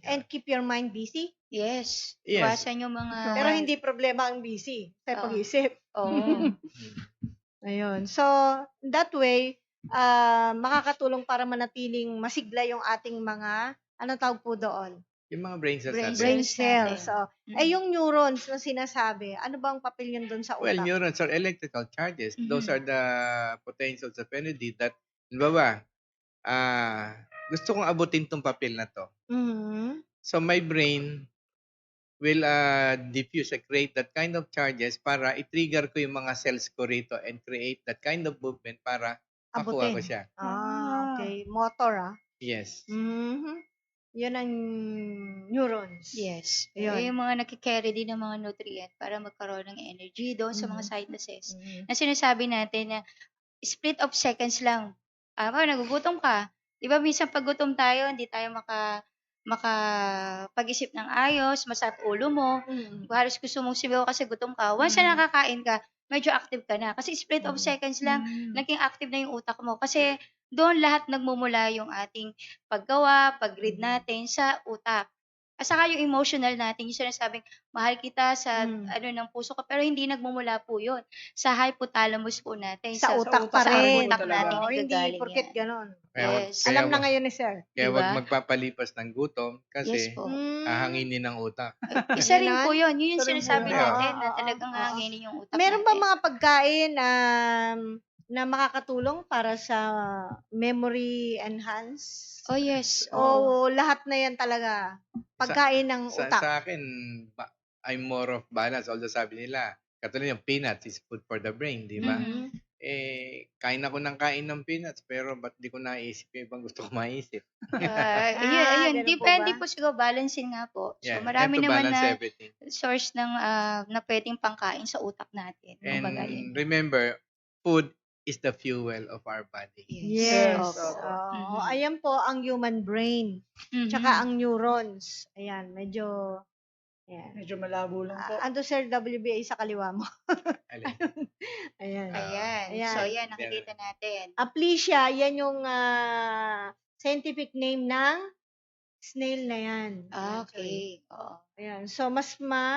And keep your mind busy. Yes. Yes. Iwasan yung mga... Pero hindi problema ang busy. Sa pag-isip. Oo. Ayun. So, that way, makakatulong para manatiling masigla yung ating mga, ano tawag po doon? Yung mga brain cells natin. Brain cells. natin. So, yung neurons na sinasabi, ano bang papel yun doon sa utak? Well, neurons are electrical charges. Those are the potentials of energy that, gusto kong abutin tong papel na to. So, my brain will diffuse, create that kind of charges para i-trigger ko yung mga cells ko rito and create that kind of movement para makuha ko siya. Okay. Motor, Yes. Yun ang neurons. Yes. Ayun. Yung mga nakikarry din ng mga nutrient para magkaroon ng energy doon sa mga sinuses. Na sinasabi natin na split of seconds lang. Nagugutom ka. Diba minsan pag gutom tayo, hindi tayo makapag-isip ng ayos, masakit ulo mo, halos gusto mong sigaw kasi gutom ka. Once na nakakain ka, medyo active ka na. Kasi split of seconds lang, naging active na yung utak mo. Kasi doon lahat nagmumula yung ating paggawa, pag-read natin sa utak. At saka yung emotional natin, yung sinasabing, mahal kita sa ng puso ko, pero hindi nagmumula po yun sa hypothalamus po natin. Sa utak pa utak rin. utak talaga. natin Oo, hindi nanggagaling porket yan. ganon. Yes. Alam na ngayon ni sir. Kaya Diba? wag magpapalipas ng gutom Yes kasi po. hahanginin ng utak. Isa Yun rin po naman. yun. Yun yung Isa rin po sinasabi yun. natin Oo, na oo, talagang oo. hahanginin yung utak Meron ba natin. mga pagkain na makakatulong para sa memory enhance? Oh, yes. Oo. O lahat na yan talaga pagkain ng utak? Sa akin, I'm more of balance. Although sabi nila, katulad yung peanuts is food for the brain, di ba? Mhm. Kain ako ng kain ng peanuts, pero ba't di ko naisip yung ibang gusto ko maisip? Ayun. ganun po Depende ba? po siguro, balancing nga po. So, Yeah, marami have to naman balance na everything. source ng na pwedeng pangkain sa utak natin. Kumbaga, And yun. remember, food is the fuel of our body. Yes. Opo. Oo. Mhm. Ayan po ang human brain. Mhm. Tsaka ang neurons. Ayan, medyo... Ayan. Medyo malabo lang po. Ando sir, WBA sa kaliwa mo. Alin? Ayan. Ayan. Ayan. So, ayan, nakikita natin. Aplysia, yan yung scientific name ng snail na yan. Ayan, Okay. Oo. Ayan. So, 2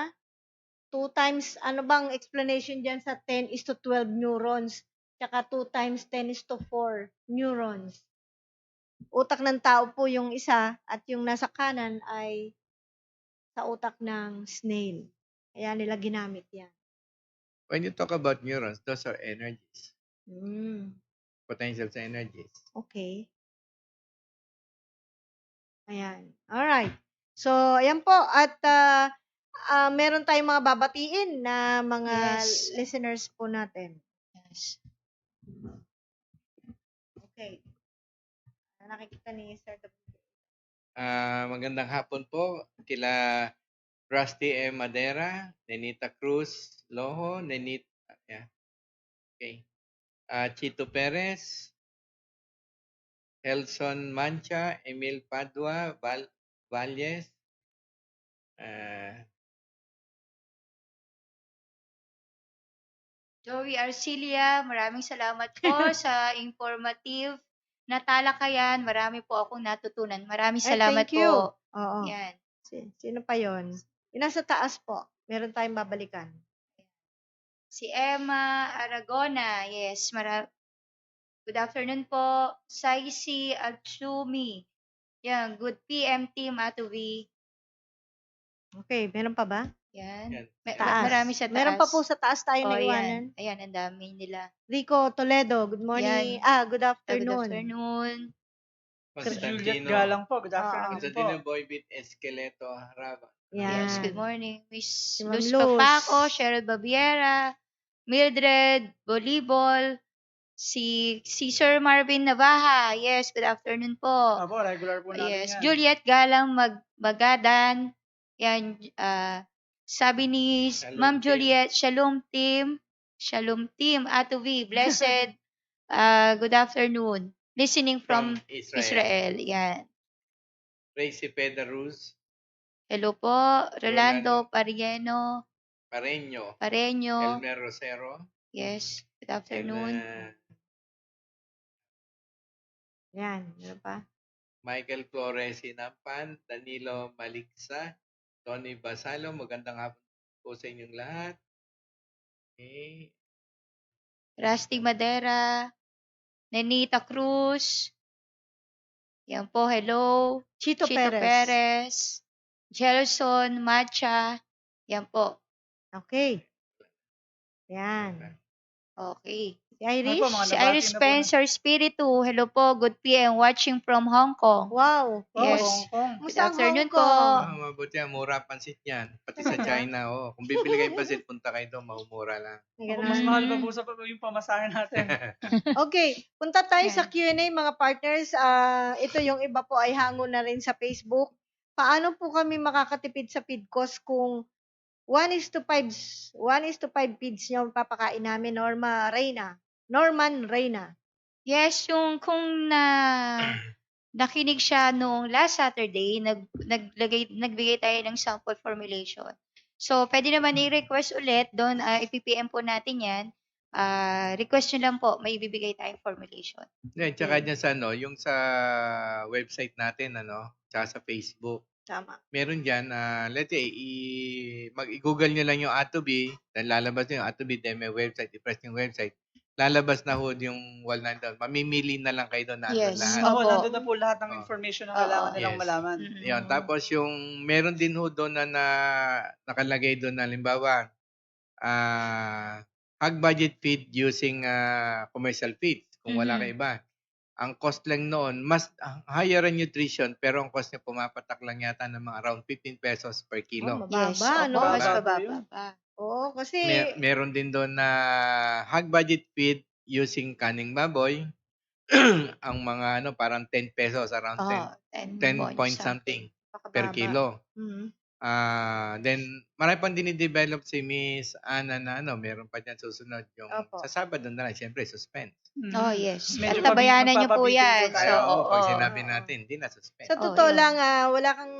times, ano bang explanation dyan sa 10:12 neurons? Tsaka 2 times 10:4 neurons. Utak ng tao po yung isa at yung nasa kanan ay sa utak ng snail. Kaya nila ginamit yan. When you talk about neurons, those are energies. Potentials energies. Okay. Ayan. Alright. So, ayan po. At meron tayong mga babatiin na mga Yes. listeners po natin. Yes. Okay. Nakikita ni Sir W. Magandang hapon po kila Rusty M. Madera, Nenita Cruz Loho, Okay. Chito Perez, Elson Mancha, Emil Padua, Valles, Joey Arcilia, maraming salamat po sa informative na talakayan. Marami po akong natutunan. Maraming salamat thank you. po. Oo. Yan. Sino pa yon? Yung nasa taas po. Meron tayong babalikan. Si Emma Aragona. Yes, good afternoon po. Saisi Atsumi. Yan, good PM team Atuwi. Okay, meron pa ba? Yan. Taas. Marami sa taas. Meron pa po sa taas tayong naiwanan. Ayan, ang dami nila. Rico Toledo, good morning. Good Good afternoon. afternoon. Sir Juliet Constantino, Galang po. Good afternoon po. Constantino Boybit Esqueleto Haraba. Yan. Yes, good morning. Miss Si Ma'am Luz Luz. Papaco, Cheryl Baviera, Mildred Bolibol, si Sir Marvin Navaja. Yes, good afternoon po. Apo, regular po natin Yes, yan. Juliet Galang Magadan. Yan, sabi ni Shalom Ma'am team. Juliet, Shalom team, Atuvi, blessed, good afternoon. Listening from Israel. Yan. Tracy Pedaruz, Hello po, Rolando Pareño. Elmer Rosero, Yes, good afternoon. and Yan, meron pa. Michael Flores Sinampan, Danilo Maliksa, Tony Basalo, magandang hapon po sa inyong lahat. Okay. Rusty Madera, Nenita Cruz. Yan po, hello. Chito Perez. Perez. Gelson Macha. Yan po. Okay. Yan. Okay. Si Irish? Ano po, mga Si nabati Irish na po Spencer Spiritu. Hello po, good PM watching from Hong Kong. Wow. Yes. Hong Kong. Good Musang afternoon Hong po. Kong. Mabuti yan, mura pansit yan. Pati sa China, Kung bibili kayo pansit, punta kayo doon, mauumura lang. Ako, mas mahal pa po sa yung pamasahe natin. Okay, punta tayo Yan. sa Q&A mga partners. Ito yung iba po ay hango na rin sa Facebook. Paano po kami makakatipid sa feed cost kung 1:5 feeds nyo papakain namin, Norman Reyna. Yes, yung kung nakinig siya nung last Saturday, nagbigay tayo ng sample formulation. So, pwede naman i-request ulit doon, ipipm po natin yan. Request nyo lang po, may ibibigay tayong formulation. Tsaka dyan sa, yung sa website natin, tsaka sa Facebook. Tama. Meron diyan, let's say i-Google niyo lang yung A2B, then lalabas na yung A2B, then may website, i-press yung website, lalabas na ho yung wall nandun. Mamimili na lang kayo doon, nandun Yes. lahat. Ako, Opo. nandun na po lahat ng Oh. information na Oo. kailangan nilang Yes. malaman. Yun. Tapos yung meron din ho doon na nakalagay doon na halimbawa, hog budget feed using commercial feeds kung wala ka iba. Ang cost lang noon, mas higher ang nutrition, pero ang cost niya pumapatak lang yata ng mga around 15 pesos per kilo. Yes. Mababa, Opo, no? mas Mababa mababa yun. pa. Oo, kasi Meron din doon na hog budget feed using kaning baboy. Ang mga parang 10 pesos, around 10 point something per pakababa. kilo. Mhm. Then marami pang dinidevelop si Miss Ana na meron pa dyan susunod yung Opo. sa Sabado na lang, siyempre suspense. Oh, yes. Medyo At tabayanan niyo po magpapabitin yan. po tayo. So, oo. Pag sinabi natin, hindi na suspense. Sa Oh, totoo yun. lang, wala kang,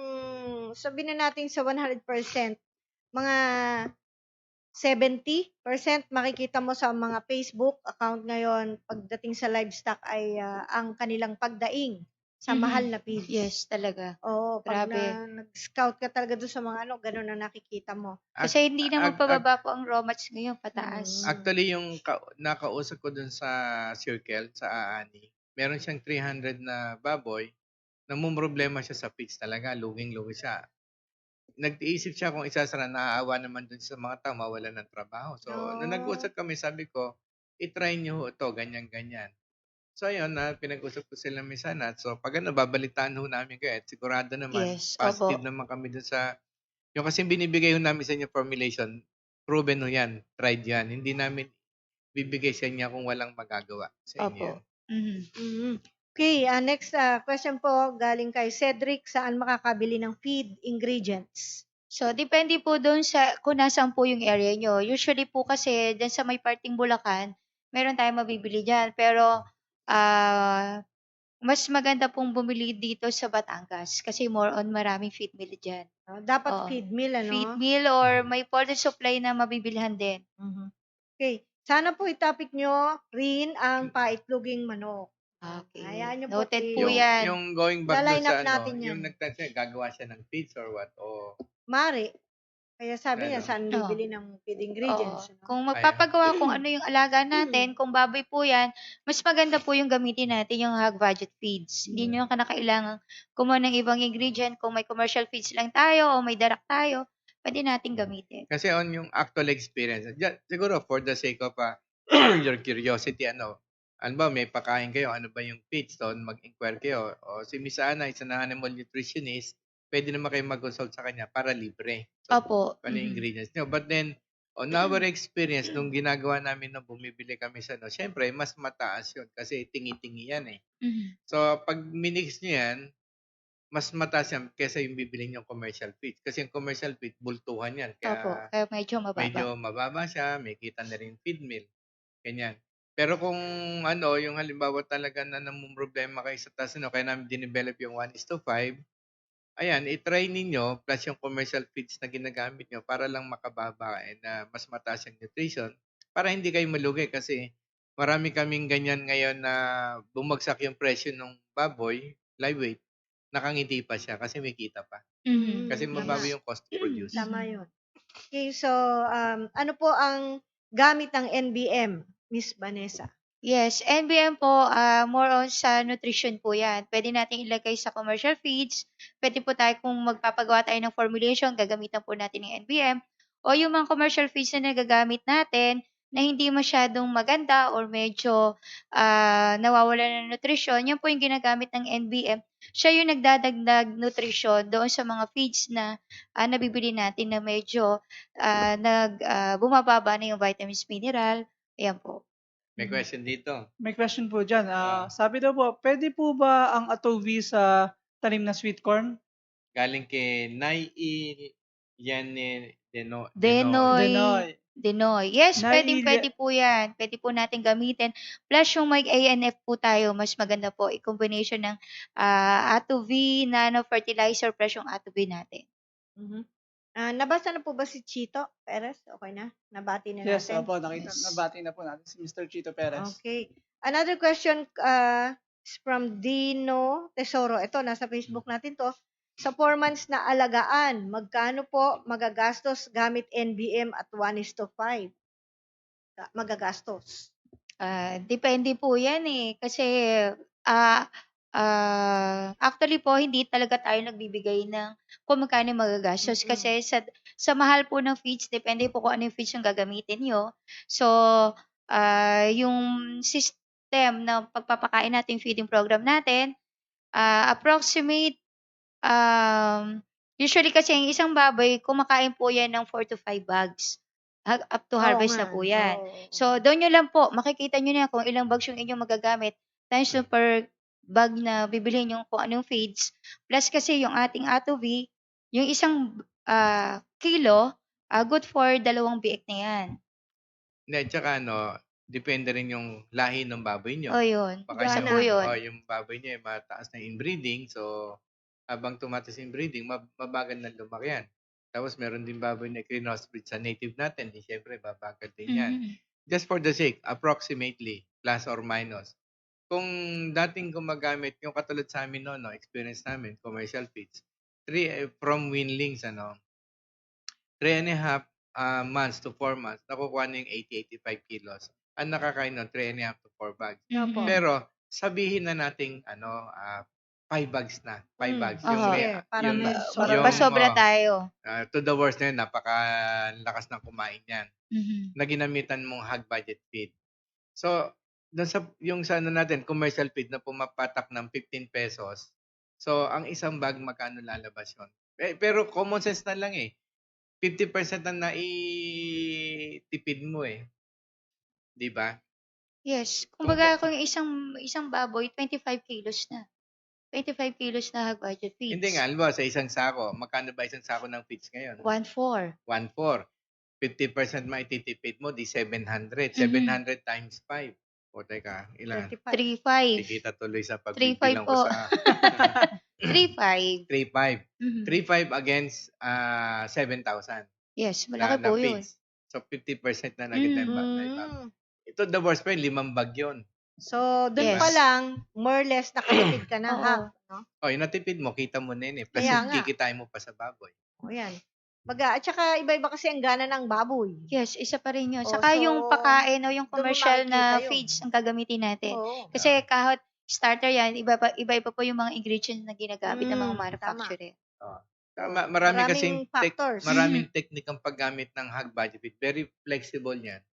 sabihin na natin sa 100%, mga 70% makikita mo sa mga Facebook account ngayon, pagdating sa livestock ay ang kanilang pagdaing sa mahal na feeds. Yes, talaga. Oo, pag Grabe. nag-scout ka talaga doon sa mga ganun ang nakikita mo. Kasi hindi naman pababa po ang raw mats ngayon, pataas. Actually, yung nakausap ko dun sa circle, sa Aani, meron siyang 300 na baboy, namumroblema siya sa feeds talaga, luging-lugi siya. Nag-iisip siya kung isasara, naaawa naman dun sa mga tao, mawalan ng trabaho. So, nung nag-usap kami, sabi ko, itry niyo ho ito, ganyan-ganyan. So, ayun, pinag-usap ko sila minsan. So, pag babalitaan ho namin kayo, at sigurado naman, Yes, positive opo. naman kami dun sa, yung kasi binibigay ho namin sa inyo formulation, proven ho yan, tried yan. Hindi namin bibigay sa inyo kung walang magagawa sa inyo. Opo. Mhm. Okay, next question po galing kay Cedric, saan makakabili ng feed ingredients? So, depende po doon sa kung nasaan po yung area nyo. Usually po kasi, dyan sa may parting Bulacan, meron tayong mabibili dyan. Pero, mas maganda pong bumili dito sa Batangas kasi more on maraming feed mill dyan. Dapat Oo. feed mill, ano? Feed mill or may poultry supply na mabibilhan din. Okay, sana po itapik nyo rin ang paitloging manok. Okay. Hayaan niyo po, Noted po Yung, yan. yung going back Line doon sa up natin yan. yung nagtanong, gagawa siya ng feeds or what? O, Mari. Kaya sabi niya, Ano? saan bibili ng feed ingredients? Oo. ano? Kung magpapagawa kung ano yung alaga natin, kung baboy po yan, mas maganda po yung gamitin natin yung hog budget feeds. Hindi nyo kailangan kumuha ng ibang ingredient. Kung may commercial feeds lang tayo o may darak tayo, pwede natin gamitin. kasi on yung actual experience, siguro for the sake of your curiosity, ano ba, may pakain kayo, ano ba yung feeds doon, mag-inquire kayo. O si Miss Ana, isa na animal nutritionist, pwede naman kayo mag-consult sa kanya para libre. So, Opo. ano yung ingredients nyo. But then, on our experience, nung ginagawa namin na bumibili kami sa syempre, mas mataas yun kasi tingi-tingi yan eh. So, pag minix nyo yan, mas mataas yan kesa yung bibili nyo commercial feed. Kasi yung commercial feed, bultuhan yan. Opo. Kaya Kaya medyo mababa. medyo mababa siya, may kita na rin feed mill. Ganyan. Pero kung yung halimbawa talaga na problema kayo sa taas, kaya namin dinevelop yung 1:5, ayan, i-try ninyo plus yung commercial feeds na ginagamit nyo para lang makababa na mas mataas yung nutrition para hindi kayo malugi kasi marami kaming ganyan ngayon na bumagsak yung presyo ng baboy, live weight, nakangiti pa siya kasi may kita pa. Kasi mabawi yung cost to produce. Tama yun. Okay, so ano po ang gamit ng NBM, Miss Vanessa? Yes, NBM po, more on sa nutrition po yan. Pwede natin ilagay sa commercial feeds. Pwede po tayo kung magpapagawa tayo ng formulation, gagamitan po natin ng NBM. O yung mga commercial feeds na nagagamit natin na hindi masyadong maganda or medyo nawawala ng nutrition, yan po yung ginagamit ng NBM. Siya yung nagdadagdag nutrition doon sa mga feeds na nabibili natin na medyo bumababa na yung vitamins, mineral. Ayan po. May question dito. May question po dyan. Sabi daw po, pwede po ba ang atovi sa tanim na sweet corn? Galing kay Yan Denoy. Yes, Nai- pwede po yan. Pwede po natin gamitin. Plus yung may ANF po tayo, mas maganda po. I-combination ng Ato-V, nano fertilizer, plus yung Ato-V natin. Nabasa na po ba si Chito Perez? Okay na? Nabati na Yes, natin? opo, nabati na po natin si Mr. Chito Perez. Okay. Another question is from Dino Tesoro. Ito, nasa Facebook natin to. Sa 4 months na alagaan, magkano po magagastos gamit NBM at 1:5? Magagastos. Depende po 'yan, kasi, ah, actually po hindi talaga tayo nagbibigay ng kung magkano yung magagastos kasi sa mahal po ng feeds depende po kung ano yung feeds yung gagamitin niyo. So, yung system ng pagpapakain natin, feeding program natin, approximate, usually kasi yung isang baboy kumakain po 'yan ng 4 to 5 bags. Up to Oo harvest nga, na po 'yan. oo. So, do'n niyo lang po makikita niyo na kung ilang bags yung inyong magagamit times yung per bag na bibilhin niyo kung anong feeds. Plus kasi yung ating ATOV, yung isang, kilo, good for 2 biik na 'yan. Hindi, tsaka depende rin yung lahi ng baboy nyo. Oh, yun. Baka Isa Gana. po yun. yung baboy nyo ay mataas na inbreeding, so habang tumataas yung inbreeding, mabagal na lumaki yan. Tapos meron din baboy na crossbreed sa native natin, di syempre babagal din yan. Just for the sake, approximately, plus or minus. Kung dating gumagamit, yung katulad sa amin experience namin, commercial feeds, from weanlings, 3.5 months to 4 months, nakukuha na yung 80-85 kilos. Ang nakakain nun, 3.5 to 4 bags. Opo. Pero, sabihin na nating 5 bags na. 5 bags. Oo. Sige, para may sobra. yung, Pasobra tayo. to the worst na yun, napakalakas ng kumain yan. Na ginamitan mong hog budget feed. So, doon sa natin, commercial feed na pumapatak ng 15 pesos. So, ang isang bag, magkano lalabas yun? Pero common sense na lang 50% ang naitipid mo 'di ba? Yes. Kumbaga kung isang baboy 25 kilos na. 25 kilos na hog budget feeds. Hindi nga, halimbawa sa isang sako, magkano ba isang sako ng feeds ngayon? 1/4. 1/4. 50% maititipid mo, di 700. 700 times 5. O teka, ilan? 3.5. Kikita tuloy sa 3.5 pagbibilang ko po. sa 3.5. 3.5. Mhm. 3.5 against 7,000 Yes, na, malaki na po yun. feeds. So 50% na naibaba. Ito the worst pa, 5 bag yun. So, doon Yes. pa lang, more or less, nakatipid ka na, Oo. ha? No? O, yung natipid mo, kita mo na yun Plus, Kaya nga. kikitain mo pa sa baboy. O, yan. At saka, iba-iba kasi ang gana ng baboy. Yes, isa pa rin yun. Oh, Saka so, yung pakain o yung doon mo commercial na makikita yun. feeds ang gagamitin natin. Oo. Kasi kahit starter yan, iba-iba po yung mga ingredients na ginagamit ng mga manufacturer. Marami kasing factors. maraming technique ang paggamit ng hog budget feed. Very flexible yan.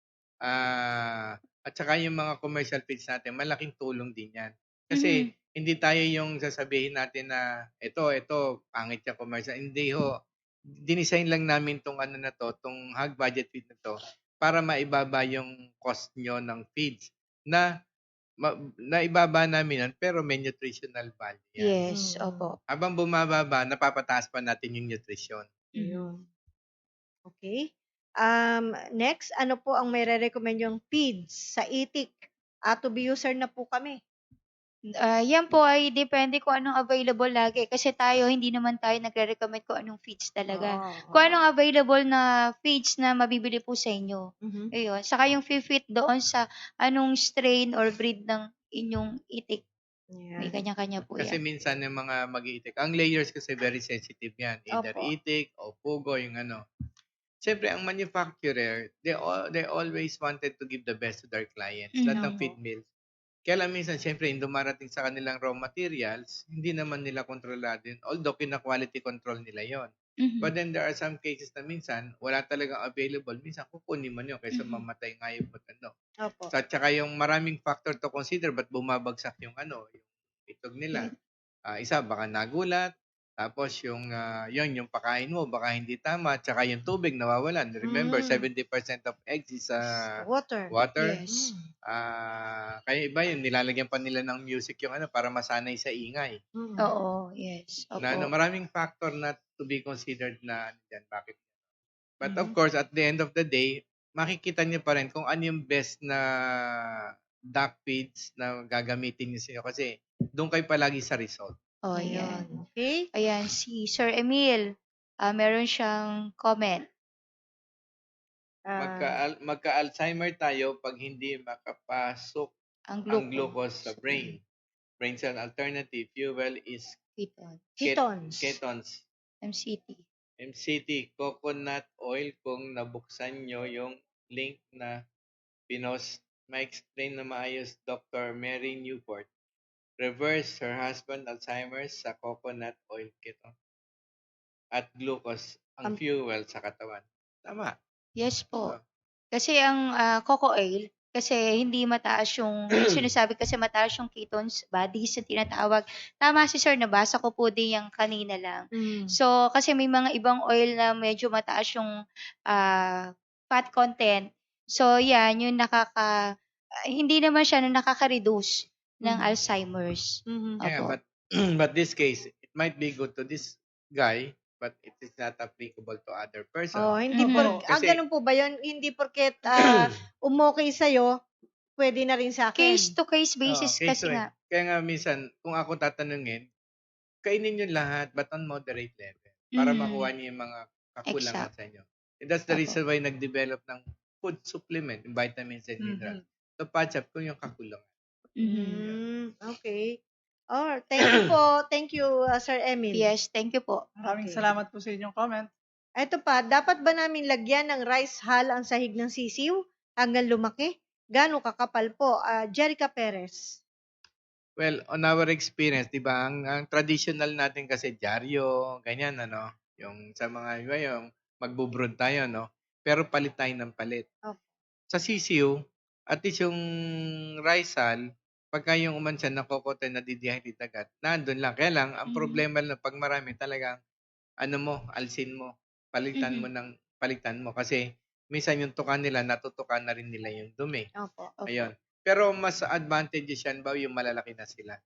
At saka yung mga commercial feeds natin, malaking tulong din yan. Kasi hindi tayo yung sasabihin natin na ito, pangit yung commercial. Hindi ho. Dinesign lang namin tong tong hog budget feed na to para maibaba yung cost nyo ng feeds na ibaba namin yan, pero may nutritional value yan. Yes, opo. Habang bumababa, napapataas pa natin yung nutrition. Yun. Okay. Next, ano po ang may re-recommend yung feeds sa itik? To be user na po kami. Yan po ay depende kung anong available lagi. Kasi hindi naman tayo nagre-recommend kung anong feeds talaga. Kung anong available na feeds na mabibili po sa inyo. Ayun. Saka yung fit doon sa anong strain or breed ng inyong itik. May kanya-kanya po Kasi yan. minsan yung mga mag-iitik, ang layers kasi very sensitive yan. Either Opo. itik o pugo, yung Siyempre, ang manufacturer, they always wanted to give the best to their clients. Lahat ng feed mills. Kaya lang minsan, siyempre, yung dumarating sa kanilang raw materials, hindi naman nila kontrolado yun. Although, kina-quality control nila yon. But then, there are some cases na minsan, wala talagang available. Minsan, kukunin mo yun kaysa mamatay nga yung Opo. So, at saka yung maraming factor to consider, ba't bumabagsak yung yung itog nila. Isa, baka nagulat. Tapos yung yung pakain mo baka hindi tama, tsaka yung tubig nawawalan. Remember, 70% of eggs is Water. Yes. Kaya iba yun, nilalagyan pa nila ng music yung para masanay sa ingay. Oo, yes. Opo. Na maraming factor na to be considered na diyan bakit. But of course, at the end of the day, makikita niyo pa rin kung ano yung best na duck feeds na gagamitin niyo sa kasi doon kayo palagi sa result. Oh, yan. Okay. Ayan, si Sir Emil, meron siyang comment. Magka-Alzheimer tayo pag hindi makapasok Ang ang glucose sa brain. brain cell alternative fuel is Ketones. ketones. MCT. MCT, coconut oil. Kung nabuksan nyo yung link na pinost, ma-explain na maayos Dr. Mary Newport. Reverse her husband Alzheimer's sa coconut oil ketone. At glucose ang fuel sa katawan. Tama. Yes po. Oh. Kasi ang coco oil, kasi hindi mataas yung sinasabi kasi mataas yung ketones bodies na tinatawag. Tama si sir, nabasa ko po din yung kanina lang. So, kasi may mga ibang oil na medyo mataas yung fat content. So, yan, yung hindi naman siya nakaka-reduce ng Alzheimer's. Yeah, Opo. but this case, it might be good to this guy, but it is not applicable to other person. Oh, hindi Kasi- ganun po ba 'yun? Hindi porket umokay sa pwede na rin sa akin. Case to case basis Oo, case kasi to nga. Kaya nga minsan, kung ako tatanungin, kainin nyo lahat but on moderate level para makuha niyo yung mga kakulangan sa inyo. And that's the Opo. reason why nag-develop ng food supplement, yung vitamins and minerals. To patch up kung yung kakulangan. Okay. Oh, thank you po. Thank you, Sir Emil. Yes, thank you po. Maraming Okay. salamat po sa inyong comment. Ito pa, dapat ba namin lagyan ng rice hull ang sahig ng sisiw hanggang lumaki? Gano'ng kakapal po? Jerica Perez. Well, on our experience, di ba, ang traditional natin kasi dyaryo, ganyan, ano, yung sa mga iba yung magbubrod tayo, no? Pero palit tayo ng palit. Okay. Sa sisiw, at least yung rice hull, pagka yung umansan na kokote na didehydrate agad, nandun lang. Kaya lang, ang problema na pag marami talagang, alsin mo, palitan mo. Kasi, minsan yung tuka nila, natutukan na rin nila yung dumi. Opo. Ayun. Pero mas advantageous yan ba yung malalaki na sila.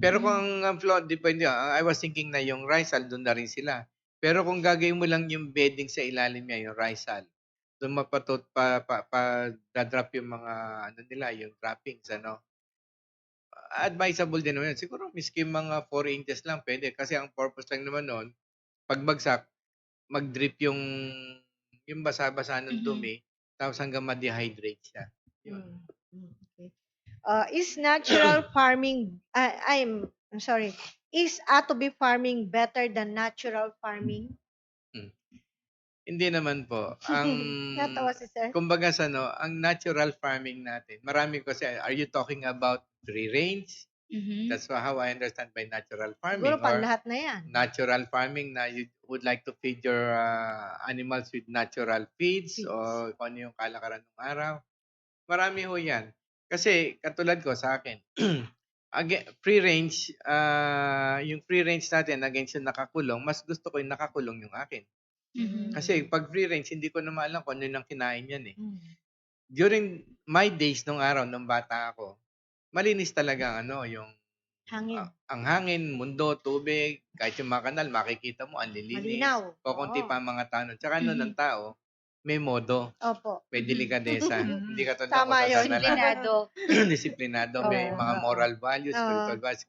Pero kung ang flow, depende. I was thinking na yung rice hull, doon na rin sila. Pero kung gagawin mo lang yung bedding sa ilalim niya, yung rice hull, doon drop yung mga, nila, yung droppings, advisable din naman yun. Siguro, miski mga 4 inches lang, pwede. Kasi ang purpose lang naman noon, pagbagsak, mag-drip yung basa-basa ng dumi, tapos hanggang ma-dehydrate siya. Yun. Okay. Is natural farming, is Atobi farming better than natural farming? Hindi naman po. Ang Natawa si sir. kumbaga ang natural farming natin. Marami kasi, are you talking about free range? That's how I understand by natural farming. Siguro Or pang lahat na yan. natural farming na you would like to feed your animals with natural feeds o kung ano yung kalakaran ng araw. Marami ho yan. Kasi katulad ko sa akin, free range, yung free range natin against yung nakakulong, mas gusto ko yung nakakulong yung akin. Kasi pag free range, hindi ko na maalam kung ano yung kinain yan eh. During my days nung araw, nung bata ako, malinis talaga yung Hangin. ang hangin, mundo, tubig, kahit yung mga kanal, makikita mo, ang lilinis. Malinaw. Kukunti pa ang mga tanong. Tsaka ng tao, may modo, Opo. may delikadesa. Hindi ka tulad Tama yun. Disiplinado. Disiplinado, may mga moral values, spiritual values,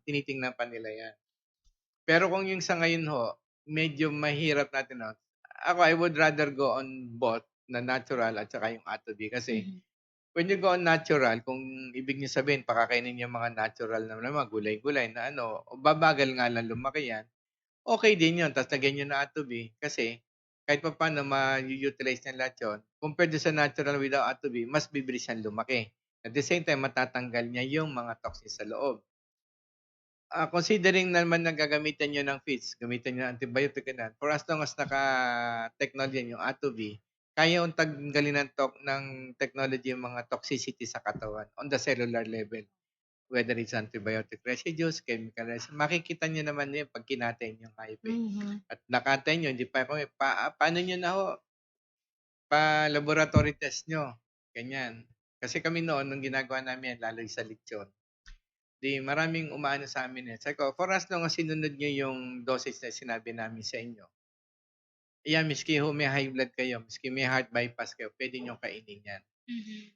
tinitingnan pa nila yan. Pero kung yung sa ngayon ho, medyo mahirap natin. Ako, I would rather go on both na natural at saka yung Atobi. Kasi when you go on natural, kung ibig niyo sabihin, pakakainin yung mga natural na mga gulay-gulay na babagal nga lang lumaki yan, okay din yun. Tapos lagyan nyo na Atobi. Kasi kahit pa paano ma-utilize niya lahat yun, compared sa natural without Atobi, mas bibilis siyang lumaki. At the same time, matatanggal niya yung mga toxins sa loob. Considering naman na gagamitan nyo ng feeds, gamitan nyo ng antibiotic na, for as long as naka-technology yung Atobi, kaya yung tanggalin ng technology yung mga toxicity sa katawan on the cellular level. Whether it's antibiotic residues, chemical residues, makikita nyo naman yun pag kinatay yung HIV. At nakatay nyo, hindi pa paano nyo na pa-laboratory test nyo. Ganyan. Kasi kami noon, nung ginagawa namin, lalo sa lechon, maraming umaano sa amin. Sabi ko, for as long as sinunod nyo yung dosage na sinabi namin sa inyo, miski may high blood kayo, miski may heart bypass kayo, pwede nyo kainin yan.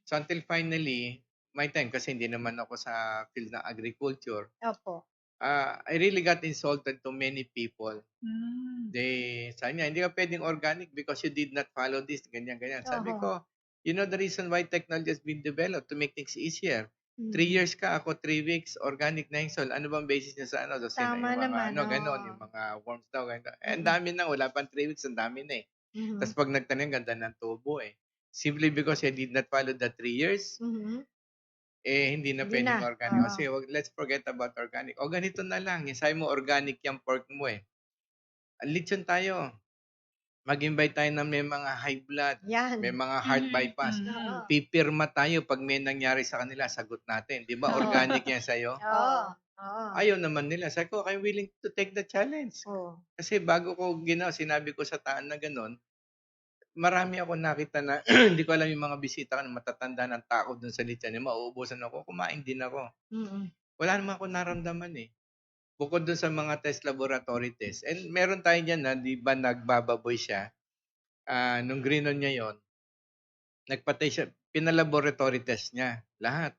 So until finally, my time, kasi hindi naman ako sa field ng agriculture, Opo. I really got insulted to many people. Sabi niya, hindi ka pwedeng organic because you did not follow this, ganyan. Sabi ko, you know the reason why technology has been developed to make things easier. 3 years ka, ako 3 weeks, organic na yung soil. Ano bang basis niya sa ano? Kasi Tama yung mga naman, ganon, oo. yung mga worms daw, ganito. Ang dami na, wala pang 3 weeks, ang dami na eh. Mhm. Tapos pag nagtanim, ganda ng tubo eh. Simply because I did not follow the 3 years, Mhm. hindi na Hindi pwedeng na, organic. oo. Kasi let's forget about organic. O ganito na lang, sabi mo organic yung pork mo eh. Lechon tayo. Mag-invite tayo na may mga high blood, Yan. may mga heart bypass. Oo. Pipirma tayo pag may nangyari sa kanila, sagot natin. Di ba? Oo. Organic yan sa'yo. Oo. Oo. Ayaw naman nila. Sabi ko, I'm willing to take the challenge. Oo. Kasi bago ko sinabi ko sa taan na ganun, marami ako nakita na hindi ko alam yung mga bisita ko na matatanda ng tao doon sa lechon. Mauubusan ako, kumain din ako. Mhm. Wala naman ako naramdaman eh. Bukod doon sa mga test laboratory test. And meron tayo dyan na, di ba nagbababoy siya, nung grinon niya yon, nagpatay siya, pinalaboratory test niya, lahat.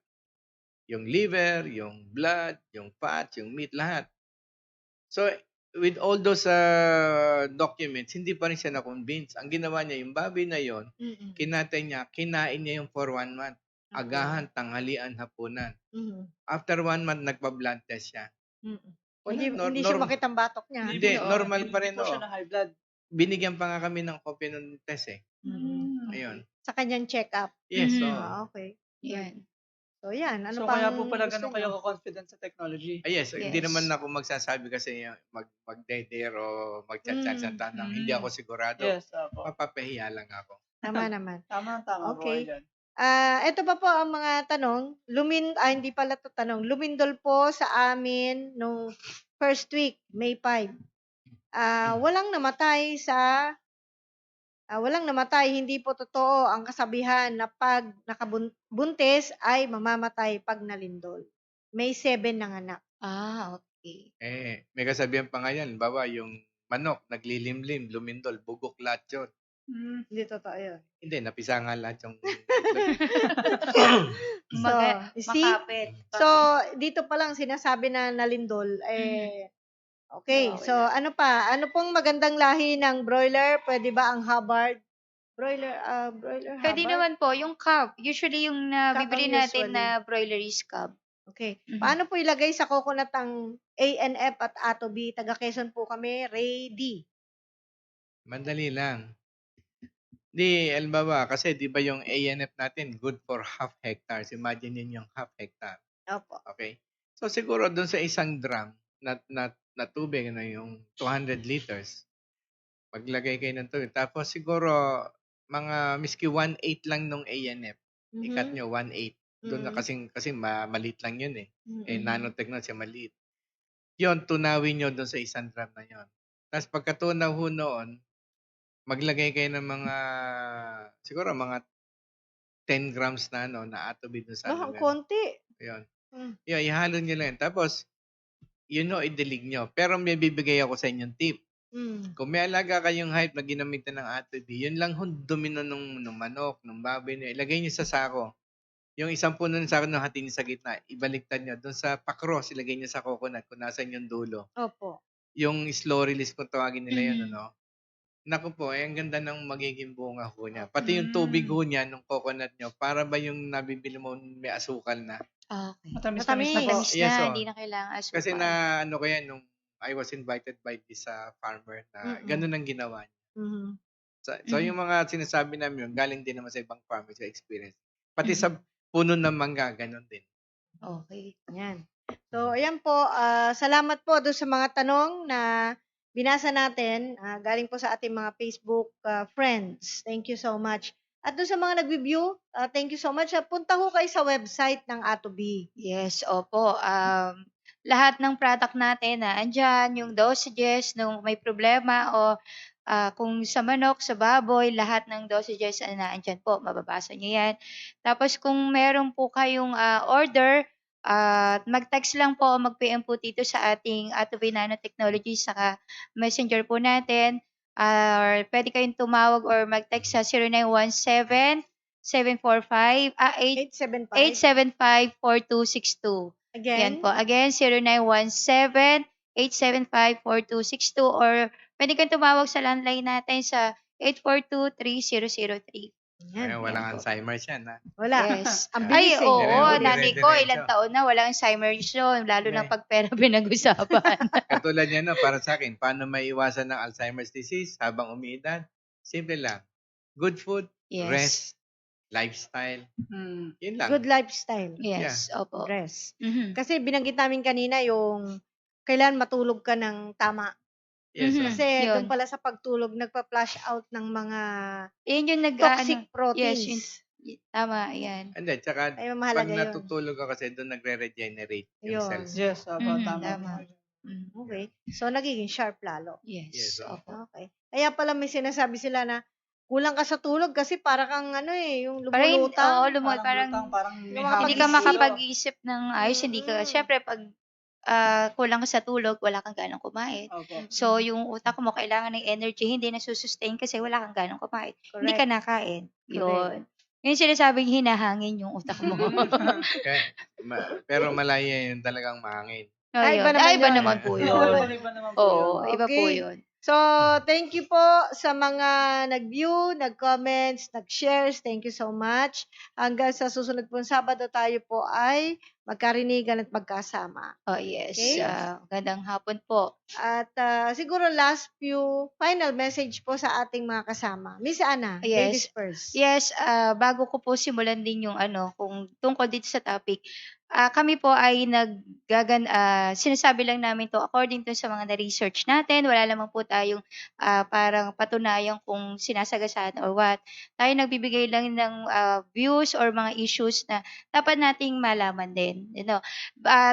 Yung liver, yung blood, yung fat, yung meat, lahat. So, with all those documents, hindi pa rin siya na-convince. Ang ginawa niya, yung baboy na yon, Mhm. kinatay niya, kinain niya yung for 1 month. Okay. Agahan, tanghalian, hapunan. Mhm. After 1 month, nagpa-blood test siya. Mhm. Wala, Hindi siya makitang batok niya. Hindi, po, normal hindi pa rin, po siya oh. na high blood. Binigyan pa nga kami ng copy ng test eh. Mhm. Ayun. Sa kanyang check-up. Yes, Mhm. oh. Okay. Yan. So, yan. Ano So, pang kaya po pala gusto ganun niyo? kayo confident sa technology. Yes, hindi Yes. naman ako magsasabi kasi mag-dare o mag-chance ng tanang. Hindi ako sigurado. Yes, po. Mapapahiya lang ako. Tama naman. Tama po Okay. kayo dyan. Ito pa po ang mga tanong. Hindi pala to tanong. Lumindol po sa amin nung first week, May 5. Walang namatay, hindi po totoo ang kasabihan na pag nakabuntis ay mamamatay pag nalindol. May 7 nanganak. Okay. May kasabihan pa nga yan. Bawa yung manok, naglilimlim, lumindol, bugok lahat yun. Hindi totoo yun. Hindi, napisa nga lahat yung... So, see? Makapit. So, dito pa lang sinasabi na nalindol, okay. So, ano pa? Ano pong magandang lahi ng broiler? Pwede ba ang Hubbard? Broiler Pwede Hubbard? naman po, yung cub. Usually yung bibili ang natin usually. na broiler is cub. Okay. Mhm. Paano po ilagay sa coconut ang ANF at ATOB? Taga Quezon po kami. Ray D. Mandali lang. Di, alimbawa, kasi di ba yung ANF natin, good for half hectares. Imagine yun yung half hectare. Opo. Okay? So, siguro doon sa isang drum na tubig na yung 200 liters, maglagay kayo ng tubig. Tapos siguro, mga miski 1/8 lang nung ANF. Ikat nyo, 1/8. Doon na kasi maliit lang yun eh. Nanotechnology, maliit. Yun, tunawin nyo doon sa isang drum na yun. Tapos pagkatunaw ho noon, maglagay kayo ng siguro mga 10 grams na na atobi doon sa Ang konti. Ayun. Mm. Yeah, ihalo nyo lang. Tapos, idilig nyo. Pero may bibigay ako sa inyong tip. Kung may alaga kayong hype na ginamitan ng atobi, yun lang domino nung manok, nung baboy nyo. Ilagay nyo sa sako. Yung isang puno ng sako nung hatiin sa gitna, ibaliktad nyo. Doon sa pakros, ilagay nyo sa coconut kung nasan yung dulo. Opo. Yung slow release kung tawagin nila yun, ano? Naku po, ang ganda ng magiging bunga ho niya. Pati yung tubig ho niya, nung coconut nyo, para ba yung nabibili mo may asukal na? Okay. Matamis. Matamis Yes, na, oh. hindi na kailangan asukal. Kasi ko yan, nung I was invited by this farmer na ganun ang ginawa niya. So yung mga sinasabi namin yun, galing din naman sa ibang farmers sa experience. Pati sa puno ng mangga, ganun din. Okay. Yan. So, ayan po. Salamat po doon sa mga tanong na binasa natin. Galing po sa ating mga Facebook friends. Thank you so much. At doon sa mga nag-review, thank you so much. Punta ho kayo sa website ng Atobi. Yes, opo. Lahat ng product natin na andyan, yung dosages, nung may problema o kung sa manok, sa baboy, lahat ng dosages na andyan po, mababasa nyo yan. Tapos kung meron po kayong order, mag-text lang po o mag-PM po dito sa ating Atobi Nanotechnology sa messenger po natin. Or pwede kayong tumawag or mag-text sa 0917 745 875-4262. Again? Yan po. Again, 0917-875-4262 or pwede kang tumawag sa landline natin sa 842-3003. Yan, Kaya yan walang po. Alzheimer's yan, ha? Wala. Yes. Ang Ay, bilis eh. oo. Dire- Nanay ko, dire-diretso. ilang taon na, walang Alzheimer's yun. Lalo na May- pag pera pinag-usapan. Katulad niya, no, para sa akin, paano maiwasan ng Alzheimer's disease habang umiidad? Simple lang. Good food, Yes. rest, lifestyle. Mm. Yun lang. Good lifestyle. Yes, opo. Rest. Mhm. Kasi binanggit namin kanina yung kailan matulog ka ng tama. Yes, Mhm. Kasi Yun. doon pala sa pagtulog, nagpa-flush out ng mga Yun yung toxic ano, proteins. yes, tama, yan. And then, tsaka, Ay, pag mahalaga yun. natutulog ka kasi, doon nagre-regenerate yung Yun. cells. Yes, opo, Mhm, tama. tama. po. Mm. Okay. So, nagiging sharp lalo. Yes, Yes, opo. Okay. Kaya pala may sinasabi sila na kulang ka sa tulog kasi para kang ano yung Parang, lumulutang. oo, Parang parang parang may hindi hindi ka Pag-isip. makapag-isip ng ayos, hindi ka, Mm. syempre, pag kulang ka sa tulog, wala kang ganang kumain. Opo. So, yung utak mo kailangan ng energy, hindi nasusustain kasi wala kang ganang kumain. Hindi ka nakain. Yun. Yung sinasabing hinahangin yung utak mo. Kaya, pero malaya yun talagang mahangin. Ay, Ayun. iba naman Iba yun. naman po Iba yun. naman po Oo, yun. iba po Okay. yun. So, thank you po sa mga nag-view, nag-comments, nag-shares. Thank you so much. Hanggang sa susunod pong Sabado tayo po ay magkarinigan at magkasama. Oh, yes. Okay. Gandang hapon po. At siguro last few final message po sa ating mga kasama. Miss Ana, Yes. ladies first. Yes, bago ko po simulan din yung kung tungkol dito sa topic, kami po ay sinasabi lang namin to according to sa mga na-research natin. Wala lamang po tayong parang patunayan kung sinasagasaan or what. Tayo nagbibigay lang ng views or mga issues na dapat nating malaman din.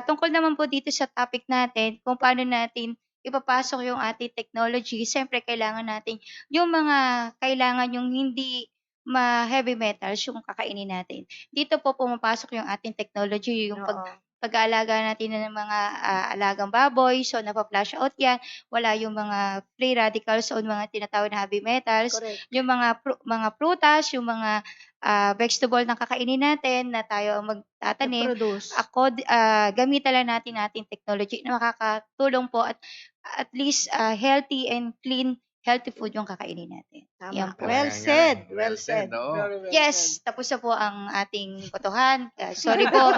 Tungkol naman po dito sa topic natin, kung paano natin ipapasok yung ating technology, siyempre kailangan natin yung mga kailangan yung hindi heavy metals yung kakainin natin. Dito po pumapasok yung ating technology, yung Oo. pag-aalaga natin ng mga alagang baboy, so napa-flush out yan, wala yung mga free radicals o mga tinatawag na heavy metals, Correct. yung mga prutas, yung mga vegetable na kakainin natin na tayo ang magtatanim, Produce. gamitan lang natin ating technology na makakatulong po at least healthy and clean healthy food yung kakainin natin. Tama. Yan po. Well Kaya nga, said. Well said. oo. Very well Yes, tapos na po ang ating potohan. Sorry po,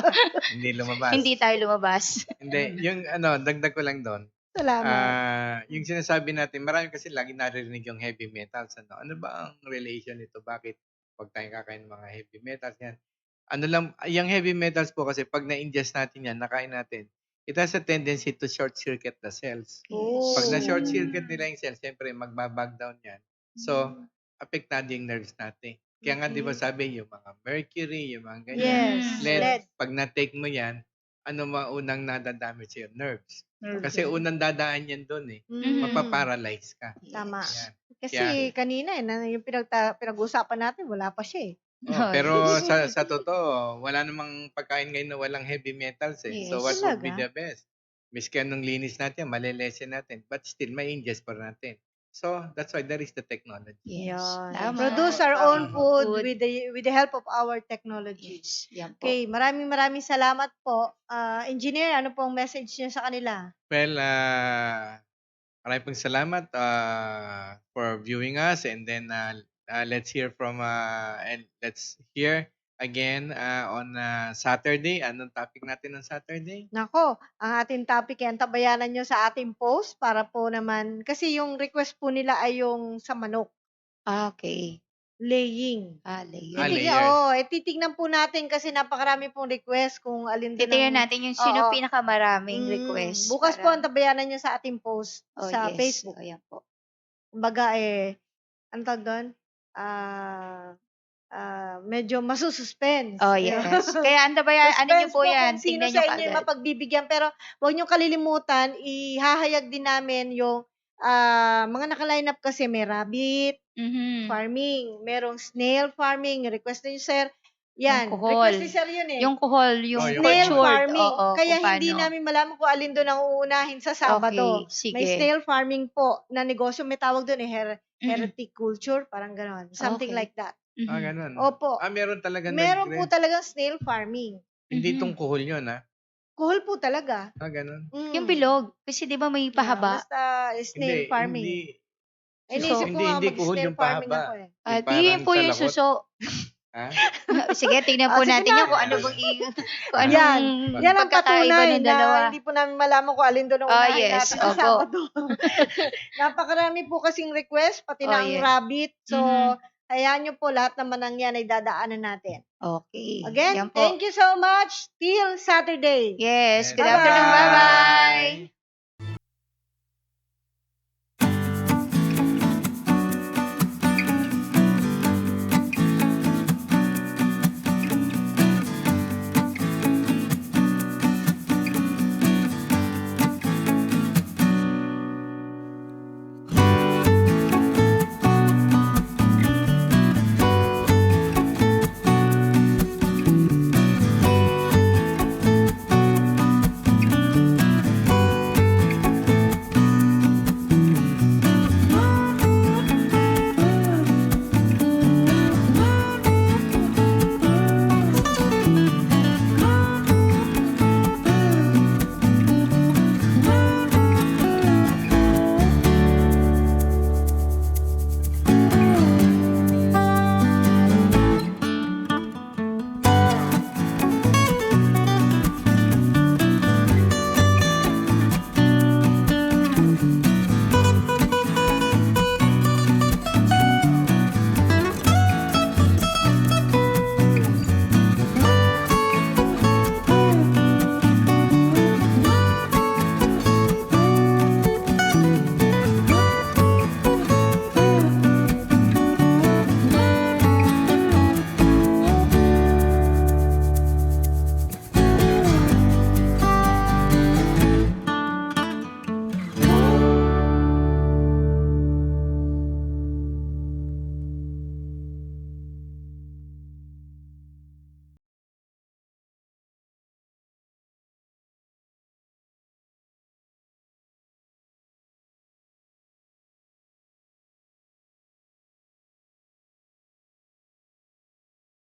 Hindi lumabas. hindi tayo lumabas. Hindi, yung dagdag ko lang doon. Salamat. Yung sinasabi natin, marami kasi lagi naririnig yung heavy metals. Ano ba ang relation nito? Bakit pag tayo kakain ng mga heavy metals yan? Yung heavy metals po kasi pag na-ingest natin yan, nakain natin, it has a tendency to short circuit the cells. Oh. Pag na-short circuit nila yung cells, siyempre magbabag down yan. So, apektado yung nerves natin. Kaya nga, di ba sabi, yung mga mercury, yung mga ganyan. Yes. Lead, Lead. pag na-take mo yan, ano maunang nadadamage yung nerves? Kasi unang dadaan yan doon eh. Mm. Mapaparalyze ka. Tama. Yan. Kasi kanina yung pinag-usapan natin, wala pa siya eh. Oh, pero sa totoo, wala namang pagkain ngayon na walang heavy metals eh. So what Yes. would be Talaga? the best? Miski anong linis natin, malilesen natin, but still may ingest pa natin. So that's why there is the technology. Yes. Yan. Tama. Produce our own food Food. with the help of our technology. Yes. Yan po. Okay, maraming salamat po. Engineer, ano pong message niyo sa kanila? Well, maraming pong salamat for viewing us, and then let's hear again on Saturday. Anong topic natin on Saturday? Nako, ang ating topic ay antabayanan nyo sa ating post para po naman, kasi yung request po nila ay yung sa manok, Okay. laying. Layer. Layer. Titignan po natin kasi napakarami pong request kung alin doon Titingnan natin yung sino Oo. pinakamaraming request. Bukas po antabayanan nyo sa ating post sa yes. Facebook. Ayan po. Kumbaga ano tawag doon? Medyo masususpense. Oh, yes. Kaya ano nyo po yan? Kung sino Tingnan nyo sa inyo kaagad. mapagbibigyan. Pero huwag nyo kalilimutan, ihahayag din namin yung mga naka-line up kasi may rabbit Mhm. farming, merong snail farming, request niyo sir. Yan, Yung kuhol. request ni sir yun eh. Yung kuhol, yung yung snail kuhol. farming. Oo, Kaya kung hindi paano. namin malaman kung alin doon ang uunahin sa Sabado. Okay, sige. May snail farming po na negosyo. May tawag doon eh, Mhm. hereticulture, parang gano'n. Something Okay. like that. Mhm. Ganun. Opo. Meron talaga Meron po talagang snail farming. Hindi Mhm. tong kuhol yun, ha? Kuhol po talaga. Ganun. Mm. Yung bilog. Kasi di ba may pahaba? Basta snail farming. Hindi. Inisip ko nga Hindi kuhod mag-snail yung farming pahaba. ako eh. At Parang yun po yung salakot. suso. Ha? Sige, tingnan po Sige natin na. yan kung ano bang kung Yan. anong Yan ang pagkakaiba patunay ng na dalawa. hindi po namin malaman kung alin doon ang unahin yes, natin opo. isama doon. Napakarami po kasing request, pati na ang yes. rabbit. So, Mhm. hayaan nyo po lahat naman ng yan ay dadaanan natin. Okay. Again, Yan po. thank you so much. Till Saturday. Yes, good Bye-bye. afternoon. Bye-bye.